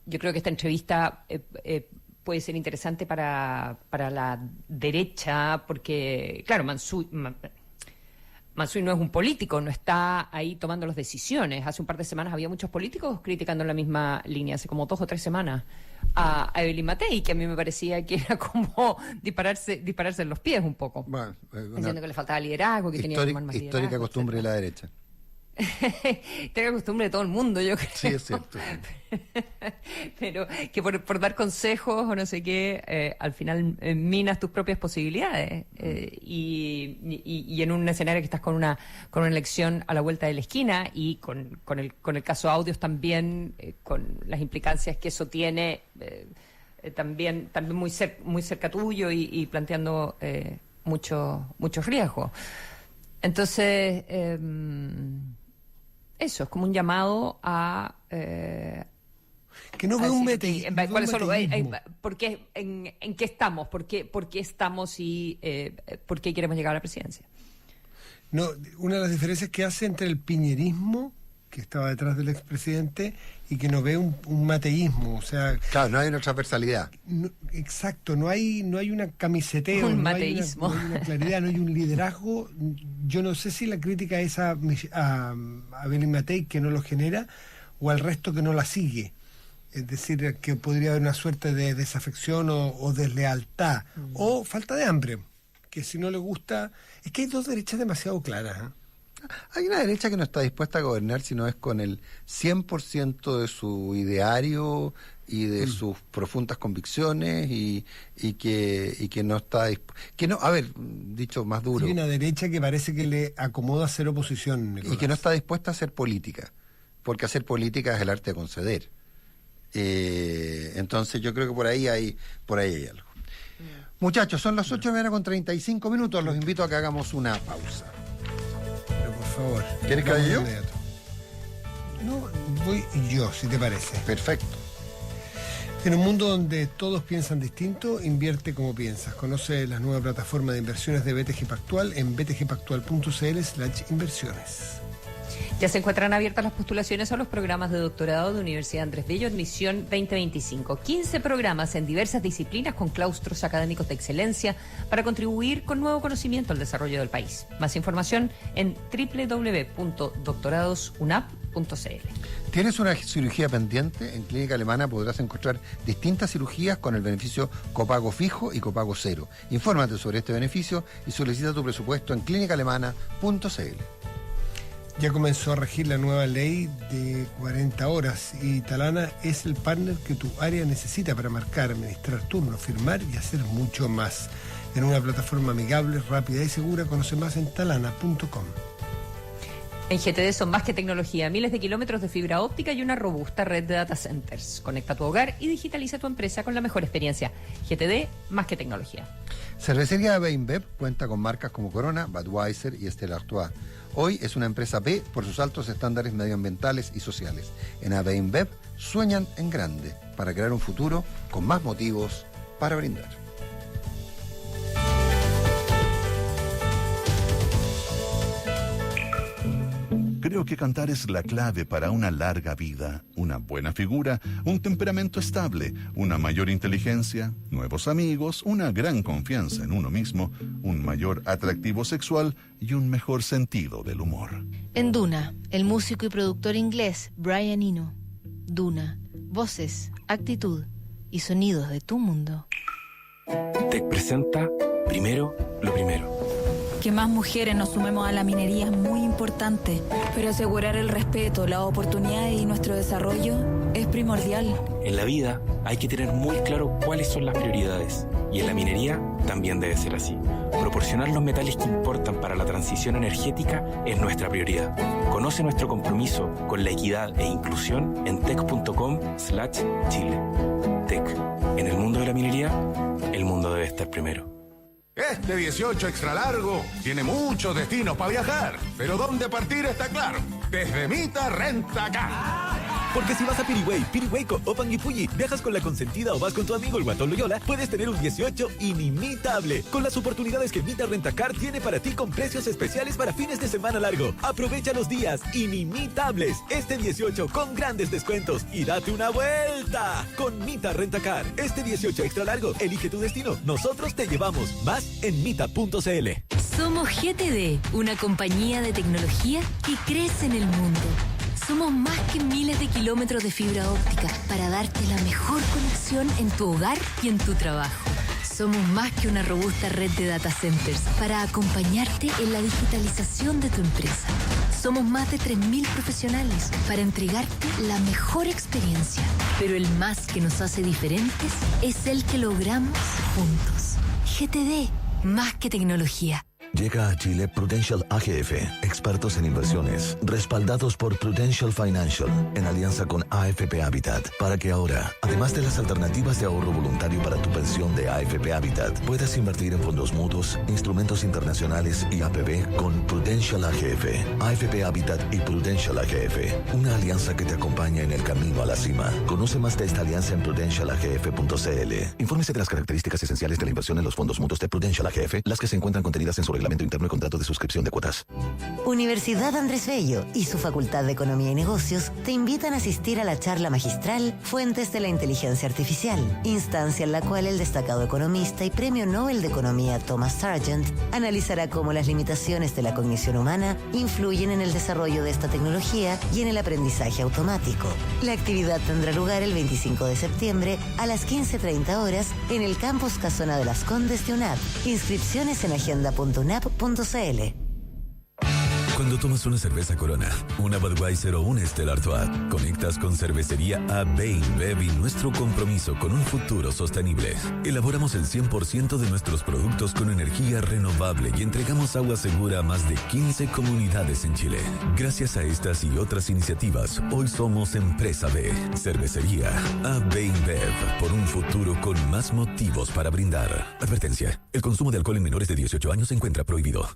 yo creo que esta entrevista puede ser interesante para la derecha, porque, claro, Mansuy no es un político, no está ahí tomando las decisiones. Hace un par de semanas había muchos políticos criticando en la misma línea, hace como 2 o 3 semanas, a Evelyn Matei, que a mí me parecía que era como dispararse en los pies un poco. Bueno, diciendo que le faltaba liderazgo, que tenía que tomar más liderazgo. Histórica costumbre de la derecha. Tenga costumbre de todo el mundo, yo creo. Sí, es cierto. Pero que por dar consejos o no sé qué, al final minas tus propias posibilidades. Y en un escenario que estás con una elección a la vuelta de la esquina y con el caso Audios también, con las implicancias que eso tiene, también muy cerca tuyo y planteando muchos riesgos. Entonces, eso es como un llamado a que no veo un meteísmo. ¿En qué estamos? ¿Por qué estamos y por qué queremos llegar a la presidencia? No, una de las diferencias que hace entre el piñerismo, que estaba detrás del expresidente, y que no ve un mateísmo, o sea... Claro, no hay una transversalidad. No, exacto, no hay una camiseteo, un no mateísmo. No hay una claridad, no hay un liderazgo. Yo no sé si la crítica es a Evelyn Matei, que no lo genera, o al resto que no la sigue. Es decir, que podría haber una suerte de desafección o deslealtad, o falta de hambre, que si no le gusta... Es que hay dos derechas demasiado claras, ¿eh? Hay una derecha que no está dispuesta a gobernar si no es con el 100% de su ideario y de sus profundas convicciones y que no está dicho más duro. Hay una derecha que parece que le acomoda hacer oposición, Nicolás. Y que no está dispuesta a hacer política, porque hacer política es el arte de conceder. Entonces yo creo que por ahí hay algo. Muchachos, son las 8:35, los invito a que hagamos una pausa. Por favor. ¿Quieres que vaya yo? No, voy yo, si te parece. Perfecto. En un mundo donde todos piensan distinto, invierte como piensas. Conoce la nueva plataforma de inversiones de BTG Pactual en btgpactual.cl/inversiones. Ya se encuentran abiertas las postulaciones a los programas de doctorado de Universidad Andrés Bello, admisión 2025. 15 programas en diversas disciplinas con claustros académicos de excelencia para contribuir con nuevo conocimiento al desarrollo del país. Más información en www.doctoradosunap.cl. ¿Tienes una cirugía pendiente? En Clínica Alemana podrás encontrar distintas cirugías con el beneficio copago fijo y copago cero. Infórmate sobre este beneficio y solicita tu presupuesto en clínicaalemana.cl. Ya comenzó a regir la nueva ley de 40 horas y Talana es el partner que tu área necesita para marcar, administrar turnos, firmar y hacer mucho más. En una plataforma amigable, rápida y segura, conoce más en talana.com. En GTD son más que tecnología, miles de kilómetros de fibra óptica y una robusta red de data centers. Conecta tu hogar y digitaliza tu empresa con la mejor experiencia. GTD, más que tecnología. Cervecería B InBev cuenta con marcas como Corona, Budweiser y Stella Artois. Hoy es una empresa B por sus altos estándares medioambientales y sociales. En AB InBev sueñan en grande para crear un futuro con más motivos para brindar. Creo que cantar es la clave para una larga vida, una buena figura, un temperamento estable, una mayor inteligencia, nuevos amigos, una gran confianza en uno mismo, un mayor atractivo sexual y un mejor sentido del humor. En Duna, el músico y productor inglés Brian Eno. Duna, voces, actitud y sonidos de tu mundo. TEC presenta Primero lo Primero. Que más mujeres nos sumemos a la minería es muy importante, pero asegurar el respeto, las oportunidades y nuestro desarrollo es primordial. En la vida hay que tener muy claro cuáles son las prioridades. Y en la minería también debe ser así. Proporcionar los metales que importan para la transición energética es nuestra prioridad. Conoce nuestro compromiso con la equidad e inclusión en tec.com/Chile. Tec. En el mundo de la minería, el mundo debe estar primero. Este 18 extra largo tiene muchos destinos para viajar, pero ¿dónde partir está claro? Desde Mita Rentacar. Porque si vas a Pirihuey, Opan y Puyi, viajas con la consentida o vas con tu amigo el Guatón Loyola, puedes tener un 18 inimitable, con las oportunidades que Mita Rentacar tiene para ti con precios especiales para fines de semana largo. Aprovecha los días inimitables este 18 con grandes descuentos y date una vuelta con Mita Rentacar. Este 18 extra largo, elige tu destino. Nosotros te llevamos. Más en mita.cl. Somos GTD, una compañía de tecnología que crece en el mundo. Somos más que miles de kilómetros de fibra óptica para darte la mejor conexión en tu hogar y en tu trabajo. Somos más que una robusta red de data centers para acompañarte en la digitalización de tu empresa. Somos más de 3.000 profesionales para entregarte la mejor experiencia. Pero el más que nos hace diferentes es el que logramos juntos. GTD, más que tecnología. Llega a Chile Prudential AGF, expertos en inversiones, respaldados por Prudential Financial, en alianza con AFP Habitat, para que ahora, además de las alternativas de ahorro voluntario para tu pensión de AFP Habitat, puedas invertir en fondos mutuos, instrumentos internacionales y APB con Prudential AGF, AFP Habitat y Prudential AGF, una alianza que te acompaña en el camino a la cima. Conoce más de esta alianza en prudentialagf.cl. Infórmese de las características esenciales de la inversión en los fondos mutuos de Prudential AGF, las que se encuentran contenidas en su reglamento interno y contrato de suscripción de cuotas. Universidad Andrés Bello y su Facultad de Economía y Negocios te invitan a asistir a la charla magistral Fuentes de la Inteligencia Artificial, instancia en la cual el destacado economista y Premio Nobel de Economía Thomas Sargent analizará cómo las limitaciones de la cognición humana influyen en el desarrollo de esta tecnología y en el aprendizaje automático. La actividad tendrá lugar el 25 de septiembre a las 15:30 horas en el campus Casona de las Condes de UNAP. Inscripciones en agenda.unap.cl. Cuando tomas una cerveza Corona, una Budweiser o una Stella Artois, conectas con Cervecería AB InBev y nuestro compromiso con un futuro sostenible. Elaboramos el 100% de nuestros productos con energía renovable y entregamos agua segura a más de 15 comunidades en Chile. Gracias a estas y otras iniciativas, hoy somos Empresa B. Cervecería AB InBev, por un futuro con más motivos para brindar. Advertencia: el consumo de alcohol en menores de 18 años se encuentra prohibido.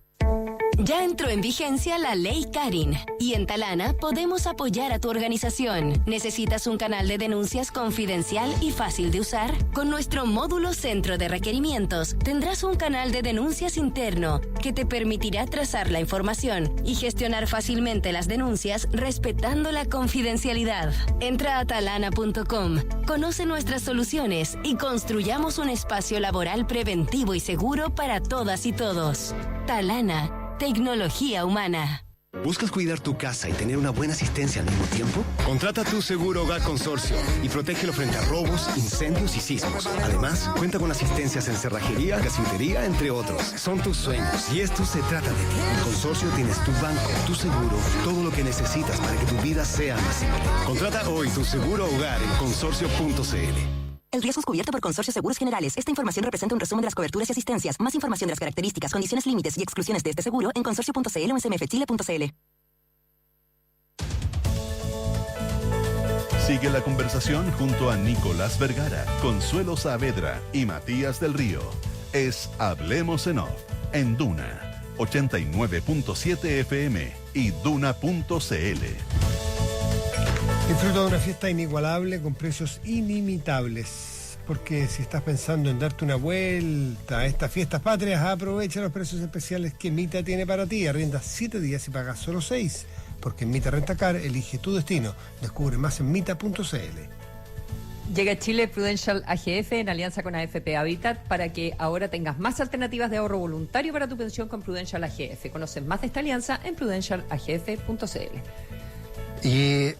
Ya entró en vigencia la Ley Karin y en Talana podemos apoyar a tu organización. ¿Necesitas un canal de denuncias confidencial y fácil de usar? Con nuestro módulo Centro de Requerimientos tendrás un canal de denuncias interno que te permitirá trazar la información y gestionar fácilmente las denuncias respetando la confidencialidad. Entra a talana.com, conoce nuestras soluciones y construyamos un espacio laboral preventivo y seguro para todas y todos. Talana. Tecnología humana. ¿Buscas cuidar tu casa y tener una buena asistencia al mismo tiempo? Contrata tu seguro Hogar Consorcio y protégelo frente a robos, incendios y sismos. Además, cuenta con asistencias en cerrajería, gasitería, entre otros. Son tus sueños y esto se trata de ti. En Consorcio tienes tu banco, tu seguro, todo lo que necesitas para que tu vida sea más simple. Contrata hoy tu seguro Hogar en consorcio.cl. El riesgo es cubierto por Consorcio Seguros Generales. Esta información representa un resumen de las coberturas y asistencias. Más información de las características, condiciones, límites y exclusiones de este seguro en consorcio.cl o en smfchile.cl. Sigue la conversación junto a Nicolás Vergara, Consuelo Saavedra y Matías del Río. Es Hablemos en Off, en Duna 89.7 FM y Duna.cl. Disfruta de una fiesta inigualable con precios inimitables. Porque si estás pensando en darte una vuelta a estas fiestas patrias, aprovecha los precios especiales que Mita tiene para ti. Arrienda 7 días y pagas solo 6. Porque en Mita Rentacar elige tu destino. Descubre más en mita.cl. Llega a Chile Prudential AGF en alianza con AFP Habitat para que ahora tengas más alternativas de ahorro voluntario para tu pensión con Prudential AGF. Conoces más de esta alianza en prudentialagf.cl. Y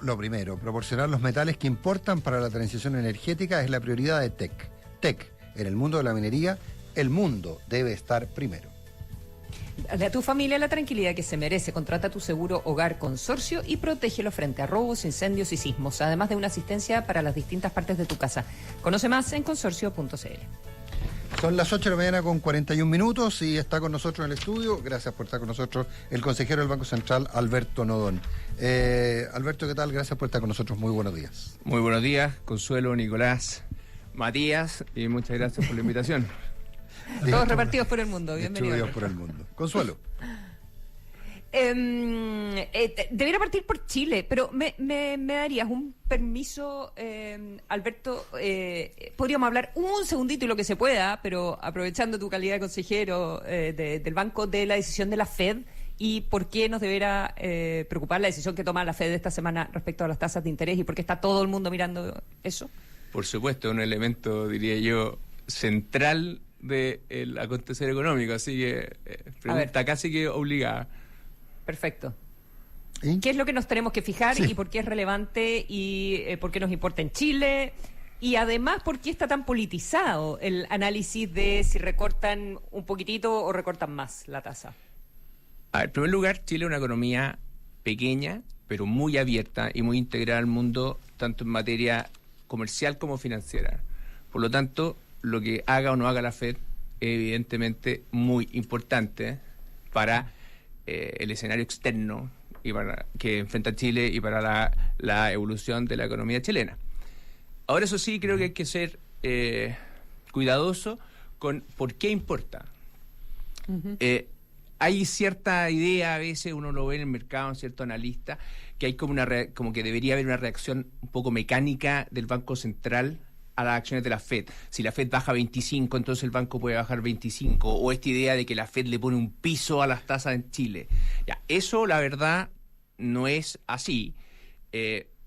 lo primero, proporcionar los metales que importan para la transición energética es la prioridad de TEC. TEC, en el mundo de la minería, el mundo debe estar primero. a tu familia la tranquilidad que se merece. Contrata tu seguro Hogar Consorcio y protégelo frente a robos, incendios y sismos, además de una asistencia para las distintas partes de tu casa. Conoce más en consorcio.cl. Son las 8 de la mañana con 41 minutos y está con nosotros en el estudio, gracias por estar con nosotros, el consejero del Banco Central, Alberto Nodón. Alberto, ¿qué tal? Gracias por estar con nosotros, muy buenos días. Muy buenos días, Consuelo, Nicolás, Matías, y muchas gracias por la invitación. Todos repartidos por el mundo, bienvenidos. Distribuidos por el mundo. Consuelo. Debería partir por Chile, pero me darías un permiso, Alberto. Podríamos hablar un segundito y lo que se pueda, pero aprovechando tu calidad de consejero del banco, de la decisión de la Fed y por qué nos deberá preocupar la decisión que toma la Fed esta semana respecto a las tasas de interés y por qué está todo el mundo mirando eso. Por supuesto, un elemento, diría yo, central del acontecer económico, así que pregunta casi que obligada. Perfecto. ¿Qué es lo que nos tenemos que fijar y por qué es relevante y por qué nos importa en Chile? Y además, ¿por qué está tan politizado el análisis de si recortan un poquitito o recortan más la tasa? A ver, en primer lugar, Chile es una economía pequeña, pero muy abierta y muy integrada al mundo, tanto en materia comercial como financiera. Por lo tanto, lo que haga o no haga la Fed es evidentemente muy importante para el escenario externo y para que enfrenta Chile y para la evolución de la economía chilena. Ahora, eso sí, creo que hay que ser cuidadoso con por qué importa. Hay cierta idea, a veces uno lo ve en el mercado, en cierto analista, que hay como que debería haber una reacción un poco mecánica del Banco Central a las acciones de la Fed. Si la Fed baja 25, entonces el banco puede bajar 25. O esta idea de que la Fed le pone un piso a las tasas en Chile. Ya, eso, la verdad, no es así.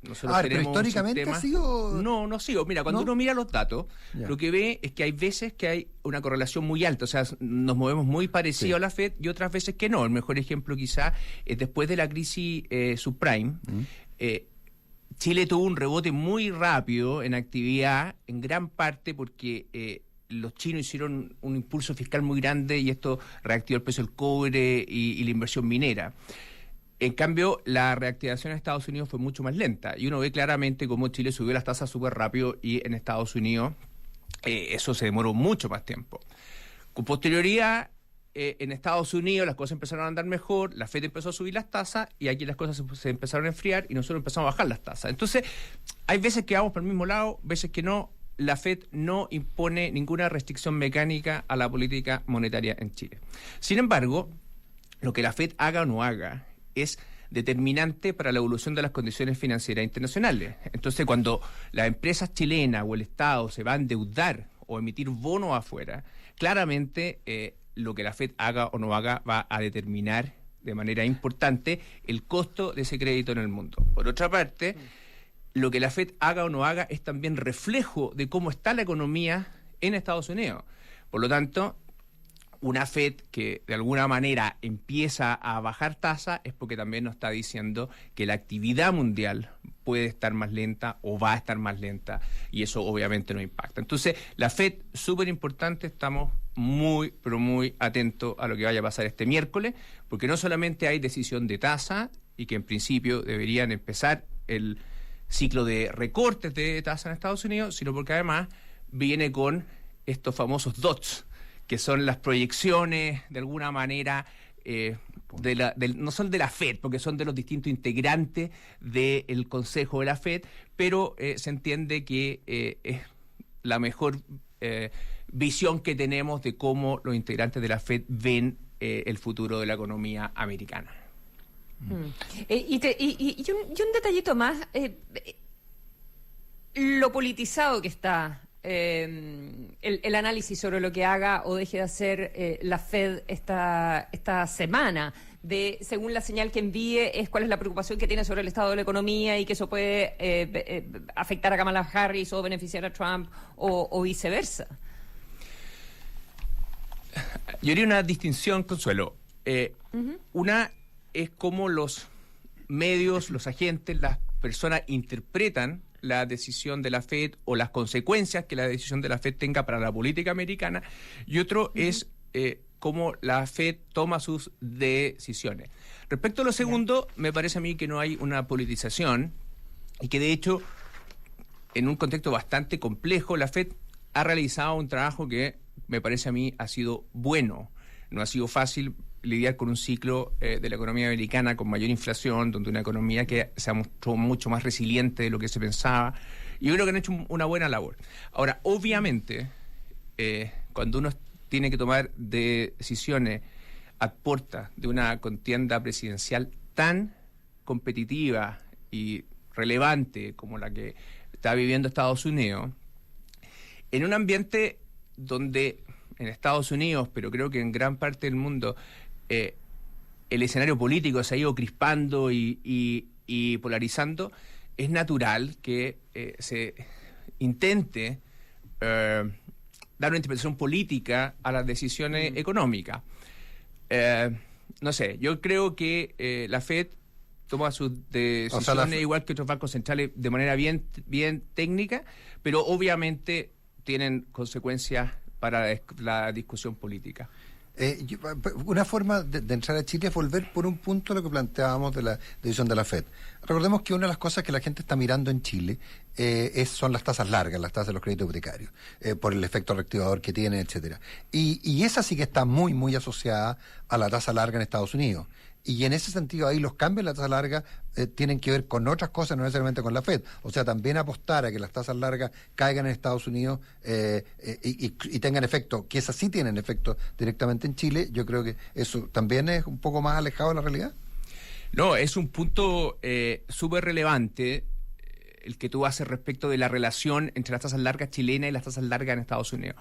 Nosotros tenemos pero históricamente ha sido... No ha sido. Mira, cuando uno mira los datos, lo que ve es que hay veces que hay una correlación muy alta. O sea, nos movemos muy parecido a la Fed y otras veces que no. El mejor ejemplo quizá es después de la crisis subprime. Chile tuvo un rebote muy rápido en actividad, en gran parte porque los chinos hicieron un impulso fiscal muy grande y esto reactivó el precio del cobre y la inversión minera. En cambio, la reactivación en Estados Unidos fue mucho más lenta y uno ve claramente cómo Chile subió las tasas súper rápido y en Estados Unidos eso se demoró mucho más tiempo. Con posterioridad, en Estados Unidos las cosas empezaron a andar mejor, la Fed empezó a subir las tasas y aquí las cosas se empezaron a enfriar y nosotros empezamos a bajar las tasas. Entonces, hay veces que vamos por el mismo lado, veces que no. La Fed no impone ninguna restricción mecánica a la política monetaria en Chile. Sin embargo, lo que la Fed haga o no haga es determinante para la evolución de las condiciones financieras internacionales. Entonces, cuando las empresas chilenas o el Estado se van a endeudar o emitir bonos afuera, claramente lo que la Fed haga o no haga va a determinar de manera importante el costo de ese crédito en el mundo. Por otra parte, lo que la Fed haga o no haga es también reflejo de cómo está la economía en Estados Unidos. Por lo tanto, una Fed que de alguna manera empieza a bajar tasa es porque también nos está diciendo que la actividad mundial puede estar más lenta o va a estar más lenta y eso obviamente nos impacta. Entonces, la Fed, súper importante, estamos muy, pero muy atentos a lo que vaya a pasar este miércoles, porque no solamente hay decisión de tasa y que en principio deberían empezar el ciclo de recortes de tasa en Estados Unidos, sino porque además viene con estos famosos dots, que son las proyecciones, de alguna manera, no son de la Fed, porque son de los distintos integrantes del Consejo de la Fed, pero se entiende que es la mejor visión que tenemos de cómo los integrantes de la Fed ven el futuro de la economía americana. Y un detallito más, lo politizado que está el análisis sobre lo que haga o deje de hacer la Fed esta semana, según la señal que envíe, es cuál es la preocupación que tiene sobre el estado de la economía y que eso puede afectar a Kamala Harris o beneficiar a Trump o viceversa. Yo haría una distinción, Consuelo. Una es cómo los medios, los agentes, las personas interpretan la decisión de la Fed o las consecuencias que la decisión de la Fed tenga para la política americana, y otro es cómo la Fed toma sus decisiones. Respecto a lo segundo, me parece a mí que no hay una politización y que de hecho, en un contexto bastante complejo, la Fed ha realizado un trabajo que me parece a mí ha sido bueno. No ha sido fácil lidiar con un ciclo de la economía americana con mayor inflación, donde una economía que se ha mostrado mucho más resiliente de lo que se pensaba. Y yo creo que han hecho una buena labor. Ahora, obviamente, cuando uno tiene que tomar decisiones a puerta de una contienda presidencial tan competitiva y relevante como la que está viviendo Estados Unidos, en un ambiente donde en Estados Unidos, pero creo que en gran parte del mundo, el escenario político se ha ido crispando y polarizando, es natural que se intente dar una interpretación política a las decisiones económicas. No sé, yo creo que la Fed toma sus decisiones igual que otros bancos centrales de manera bien técnica, pero obviamente tienen consecuencias para la discusión política. Una forma de entrar a Chile es volver por un punto a lo que planteábamos de la decisión de la FED. Recordemos que una de las cosas que la gente está mirando en Chile son las tasas largas, las tasas de los créditos hipotecarios, por el efecto reactivador que tienen, etcétera. Y esa sí que está muy, muy asociada a la tasa larga en Estados Unidos. Y en ese sentido ahí los cambios en la tasa larga tienen que ver con otras cosas, no necesariamente con la FED. O sea, también apostar a que las tasas largas caigan en Estados Unidos y tengan efecto, que esas sí tienen efecto directamente en Chile, yo creo que eso también es un poco más alejado de la realidad. No, es un punto súper relevante el que tú haces respecto de la relación entre las tasas largas chilenas y las tasas largas en Estados Unidos.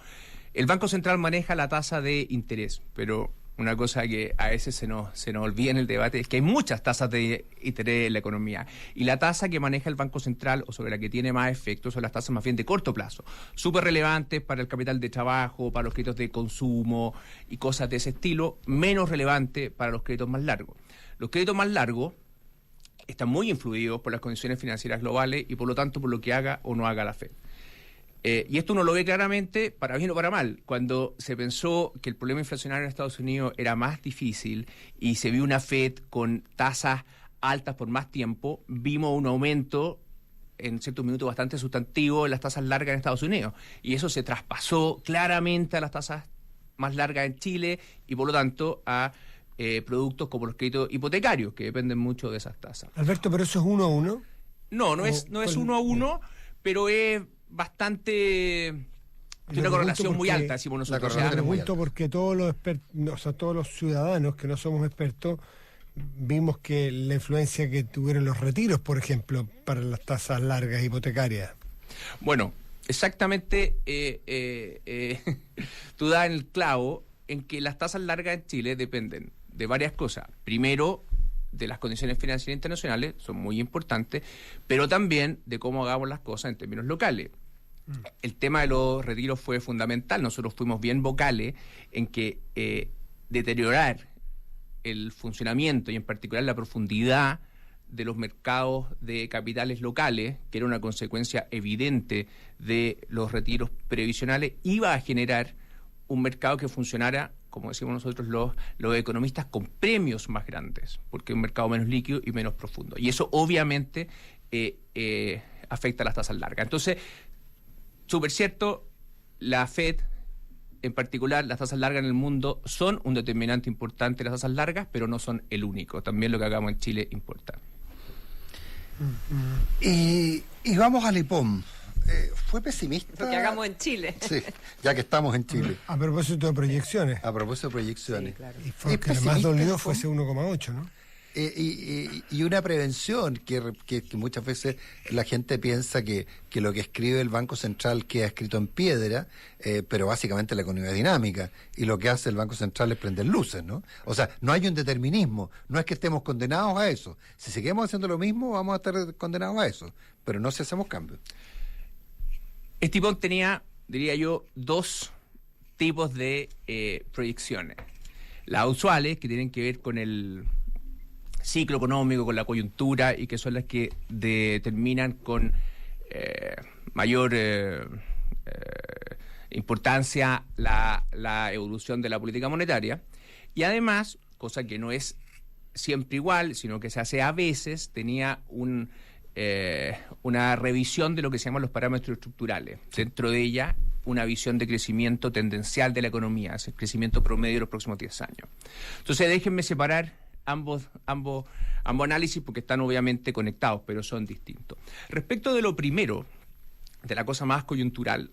El Banco Central maneja la tasa de interés, pero una cosa que a veces se nos olvida en el debate es que hay muchas tasas de interés en la economía. Y la tasa que maneja el Banco Central, o sobre la que tiene más efecto, son las tasas más bien de corto plazo. Súper relevantes para el capital de trabajo, para los créditos de consumo y cosas de ese estilo. Menos relevante para los créditos más largos. Los créditos más largos están muy influidos por las condiciones financieras globales y por lo tanto por lo que haga o no haga la Fed. Y esto uno lo ve claramente, para bien o para mal. Cuando se pensó que el problema inflacionario en Estados Unidos era más difícil y se vio una Fed con tasas altas por más tiempo, vimos un aumento en ciertos minutos bastante sustantivo en las tasas largas en Estados Unidos. Y eso se traspasó claramente a las tasas más largas en Chile y por lo tanto a productos como los créditos hipotecarios, que dependen mucho de esas tasas. Alberto, ¿pero eso es 1 a 1? No es 1 a 1, pero es bastante... Tiene una correlación muy alta, decimos nosotros. La pregunto porque todos los ciudadanos que no somos expertos vimos que la influencia que tuvieron los retiros, por ejemplo, para las tasas largas hipotecarias. Bueno, exactamente, tú das en el clavo en que las tasas largas en Chile dependen de varias cosas. Primero, de las condiciones financieras internacionales, son muy importantes, pero también de cómo hagamos las cosas en términos locales. El tema de los retiros fue fundamental. Nosotros fuimos bien vocales en que deteriorar el funcionamiento y en particular la profundidad de los mercados de capitales locales, que era una consecuencia evidente de los retiros previsionales, iba a generar un mercado que funcionara, como decimos nosotros los economistas, con premios más grandes, porque es un mercado menos líquido y menos profundo. Y eso obviamente afecta a las tasas largas. Entonces, súper cierto, la Fed, en particular las tasas largas en el mundo, son un determinante importante de las tasas largas, pero no son el único. También lo que hagamos en Chile importa. Y vamos al IPOM. ¿Fue pesimista? Lo que hagamos en Chile. Sí, ya que estamos en Chile. A propósito de proyecciones. A propósito de proyecciones. Sí, claro. Y fue que más dolido fue ese 1,8, ¿no? Y una prevención que muchas veces la gente piensa que lo que escribe el Banco Central queda escrito en piedra, pero básicamente la economía es dinámica y lo que hace el Banco Central es prender luces, ¿no? O sea, no hay un determinismo, no es que estemos condenados a eso. Si seguimos haciendo lo mismo, vamos a estar condenados a eso, pero no si hacemos cambios. Este IPOM tenía, diría yo, dos tipos de proyecciones. Las usuales, que tienen que ver con el ciclo económico, con la coyuntura, y que son las que determinan con mayor importancia la evolución de la política monetaria. Y además, cosa que no es siempre igual, sino que se hace a veces, tenía una revisión de lo que se llaman los parámetros estructurales. Dentro de ella, una visión de crecimiento tendencial de la economía, es el crecimiento promedio de los próximos 10 años. Entonces, déjenme separar ambos análisis porque están obviamente conectados, pero son distintos. Respecto de lo primero, de la cosa más coyuntural,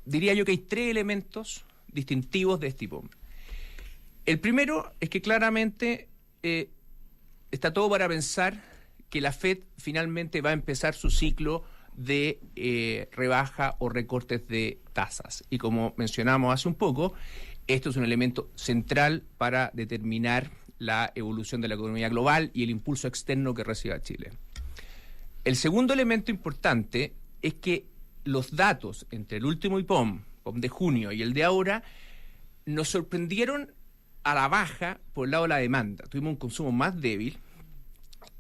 diría yo que hay 3 elementos distintivos de este IPOM. El primero es que claramente está todo para pensar que la Fed finalmente va a empezar su ciclo de rebaja o recortes de tasas. Y como mencionamos hace un poco, esto es un elemento central para determinar la evolución de la economía global y el impulso externo que reciba Chile. El segundo elemento importante es que los datos entre el último IPOM de junio y el de ahora nos sorprendieron a la baja por el lado de la demanda. Tuvimos un consumo más débil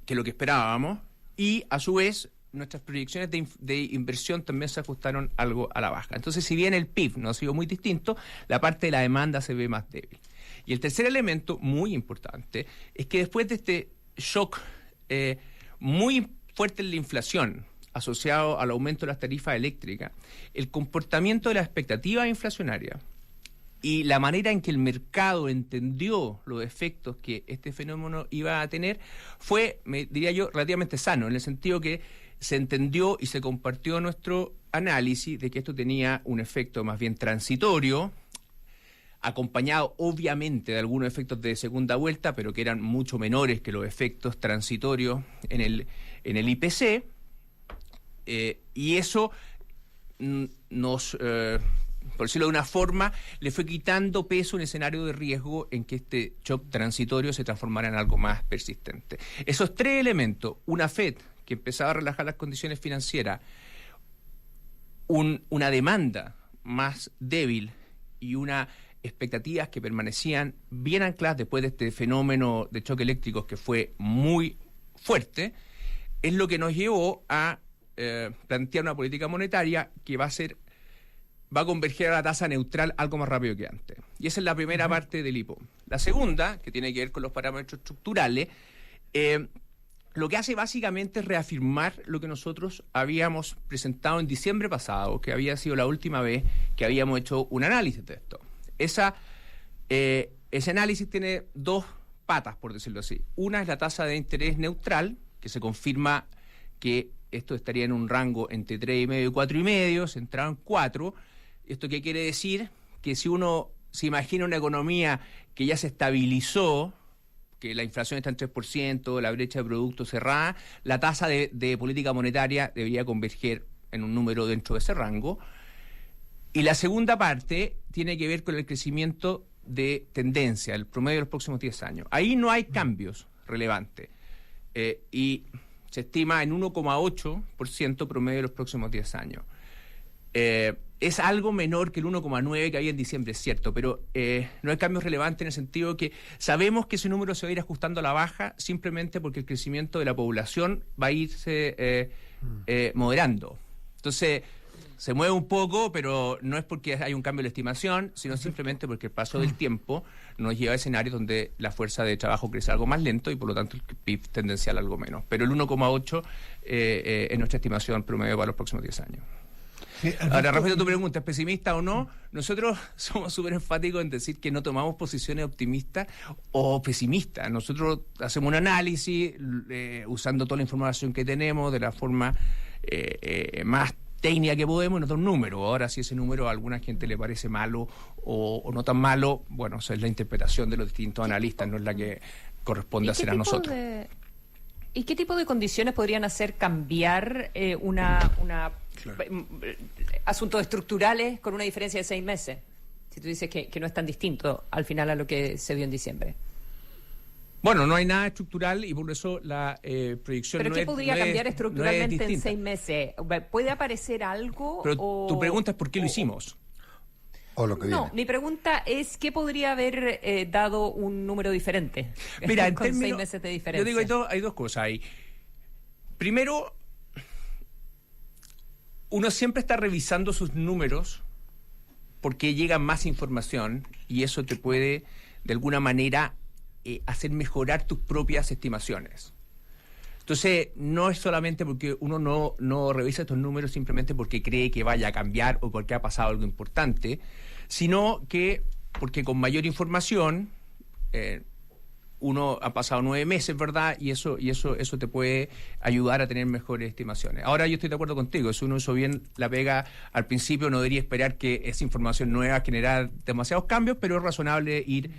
que lo que esperábamos y a su vez nuestras proyecciones de inversión también se ajustaron algo a la baja. Entonces, si bien el PIB no ha sido muy distinto, la parte de la demanda se ve más débil. Y el tercer elemento muy importante es que después de este shock muy fuerte en la inflación asociado al aumento de las tarifas eléctricas, el comportamiento de la expectativa inflacionaria y la manera en que el mercado entendió los efectos que este fenómeno iba a tener fue, diría yo, relativamente sano, en el sentido que se entendió y se compartió nuestro análisis de que esto tenía un efecto más bien transitorio, acompañado obviamente de algunos efectos de segunda vuelta, pero que eran mucho menores que los efectos transitorios en el IPC, y eso nos, por decirlo de una forma, le fue quitando peso a un escenario de riesgo en que este shock transitorio se transformara en algo más persistente. Esos 3 elementos, una Fed que empezaba a relajar las condiciones financieras, una demanda más débil y unas expectativas que permanecían bien ancladas después de este fenómeno de choque eléctrico que fue muy fuerte, es lo que nos llevó a plantear una política monetaria que va a converger a la tasa neutral algo más rápido que antes. Y esa es la primera parte del IPO. La segunda, que tiene que ver con los parámetros estructurales, lo que hace básicamente es reafirmar lo que nosotros habíamos presentado en diciembre pasado, que había sido la última vez que habíamos hecho un análisis de esto. Ese análisis tiene 2 patas, por decirlo así. Una es la tasa de interés neutral, que se confirma que esto estaría en un rango entre 3,5 y 4,5, centrado en 4. ¿Esto qué quiere decir? Que si uno se imagina una economía que ya se estabilizó, que la inflación está en 3%, la brecha de producto cerrada, la tasa de política monetaria debería converger en un número dentro de ese rango. Y la segunda parte tiene que ver con el crecimiento de tendencia, el promedio de los próximos 10 años. Ahí no hay cambios relevantes. Y se estima en 1,8% promedio de los próximos 10 años. Es algo menor que el 1,9 que había en diciembre, es cierto, pero no hay cambios relevantes en el sentido que sabemos que ese número se va a ir ajustando a la baja simplemente porque el crecimiento de la población va a irse moderando. Entonces, se mueve un poco, pero no es porque hay un cambio de la estimación, sino simplemente porque el paso del tiempo nos lleva a escenarios donde la fuerza de trabajo crece algo más lento y por lo tanto el PIB tendencial algo menos. Pero el 1,8 es nuestra estimación promedio para los próximos 10 años. Sí, ahora, respecto a tu pregunta, ¿es pesimista o no? Nosotros somos súper enfáticos en decir que no tomamos posiciones optimistas o pesimistas. Nosotros hacemos un análisis usando toda la información que tenemos de la forma más técnica que podemos, y nos da un número. Ahora, si ese número a alguna gente le parece malo o no tan malo, bueno, esa es la interpretación de los distintos analistas, no es la que corresponde hacer a nosotros. ¿Y qué tipo de condiciones podrían hacer cambiar asuntos estructurales con una diferencia de 6 meses? Si tú dices que no es tan distinto al final a lo que se vio en diciembre. Bueno, no hay nada estructural y por eso la proyección ¿Pero qué podría cambiar estructuralmente en 6 meses? ¿Puede aparecer algo? Pero tu pregunta es ¿por qué lo hicimos? O lo que viene. No, mi pregunta es ¿qué podría haber dado un número diferente? Mira, con 6 meses de diferencia. Yo digo, hay dos cosas ahí. Primero, uno siempre está revisando sus números porque llega más información y eso te puede, de alguna manera, hacer mejorar tus propias estimaciones. Entonces, no es solamente porque uno no revisa estos números simplemente porque cree que vaya a cambiar o porque ha pasado algo importante, sino que porque con mayor información uno ha pasado 9 meses, ¿verdad? Y eso te puede ayudar a tener mejores estimaciones. Ahora yo estoy de acuerdo contigo, si uno hizo bien la pega al principio, no debería esperar que esa información nueva generara demasiados cambios, pero es razonable ir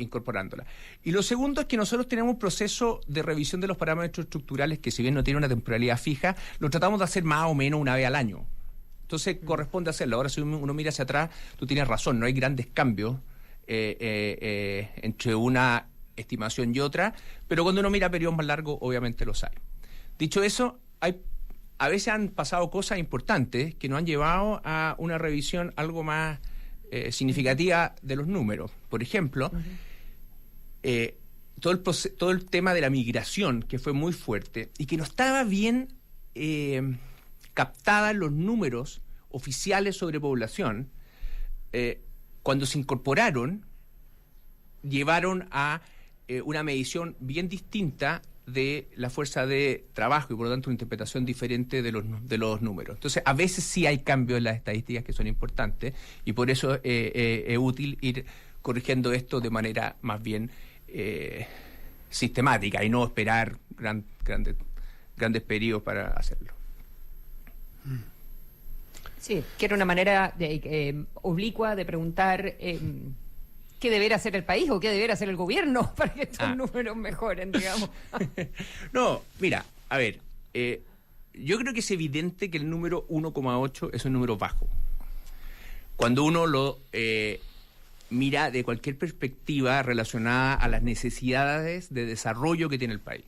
incorporándola. Y lo segundo es que nosotros tenemos un proceso de revisión de los parámetros estructurales que, si bien no tiene una temporalidad fija, lo tratamos de hacer más o menos una vez al año. Entonces corresponde hacerlo. Ahora, si uno mira hacia atrás, tú tienes razón, no hay grandes cambios entre una estimación y otra, pero cuando uno mira periodos más largos, obviamente los hay. Dicho eso, a veces han pasado cosas importantes que nos han llevado a una revisión algo más significativa de los números. Por ejemplo, todo el tema de la migración, que fue muy fuerte y que no estaba bien captada en los números oficiales sobre población, cuando se incorporaron, llevaron a una medición bien distinta de la fuerza de trabajo y por lo tanto una interpretación diferente de los números. Entonces, a veces sí hay cambios en las estadísticas que son importantes y por eso es útil ir corrigiendo esto de manera más bien sistemática y no esperar grandes periodos para hacerlo. Sí, que era una manera oblicua de preguntar qué debería hacer el país o qué debería hacer el gobierno para que estos números mejoren, digamos. No, mira, a ver, yo creo que es evidente que el número 1,8 es un número bajo. Cuando uno lo mira de cualquier perspectiva relacionada a las necesidades de desarrollo que tiene el país.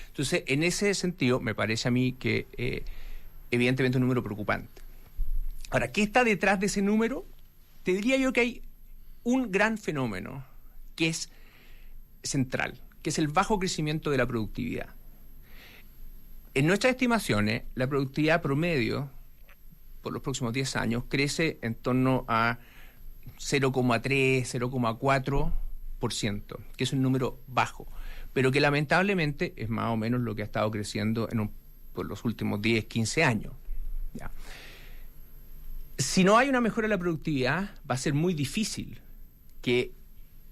Entonces, en ese sentido, me parece a mí que evidentemente es un número preocupante. Ahora, ¿qué está detrás de ese número? Te diría yo que hay un gran fenómeno que es central, que es el bajo crecimiento de la productividad. En nuestras estimaciones, la productividad promedio por los próximos 10 años crece en torno a 0,3, 0,4%, que es un número bajo, pero que lamentablemente es más o menos lo que ha estado creciendo por los últimos 10, 15 años. ¿Ya? Si no hay una mejora en la productividad, va a ser muy difícil que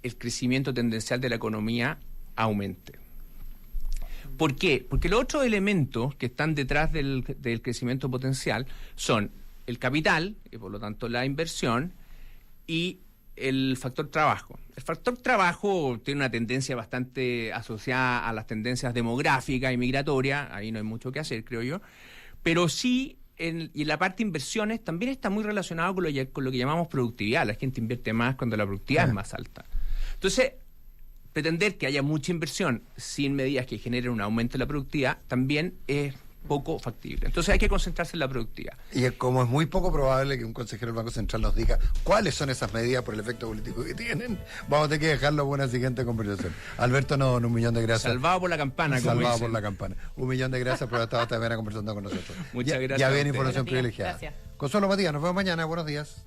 el crecimiento tendencial de la economía aumente. ¿Por qué? Porque los otros elementos que están detrás del crecimiento potencial son el capital, y por lo tanto la inversión, y el factor trabajo. El factor trabajo tiene una tendencia bastante asociada a las tendencias demográficas y migratorias, ahí no hay mucho que hacer, creo yo, pero sí y en la parte inversiones también está muy relacionado con lo que llamamos productividad. La gente invierte más cuando la productividad es más alta. Entonces, pretender que haya mucha inversión sin medidas que generen un aumento de la productividad también es poco factible. Entonces hay que concentrarse en la productividad. Y como es muy poco probable que un consejero del Banco Central nos diga cuáles son esas medidas por el efecto político que tienen, vamos a tener que dejarlo para una siguiente conversación. Alberto Novoa, un millón de gracias. Salvado por la campana. Salvado por la campana. Un millón de gracias por haber estado esta mañana conversando con nosotros. Muchas gracias. Ya viene información privilegiada. Gracias. Consuelo Matías, nos vemos mañana. Buenos días.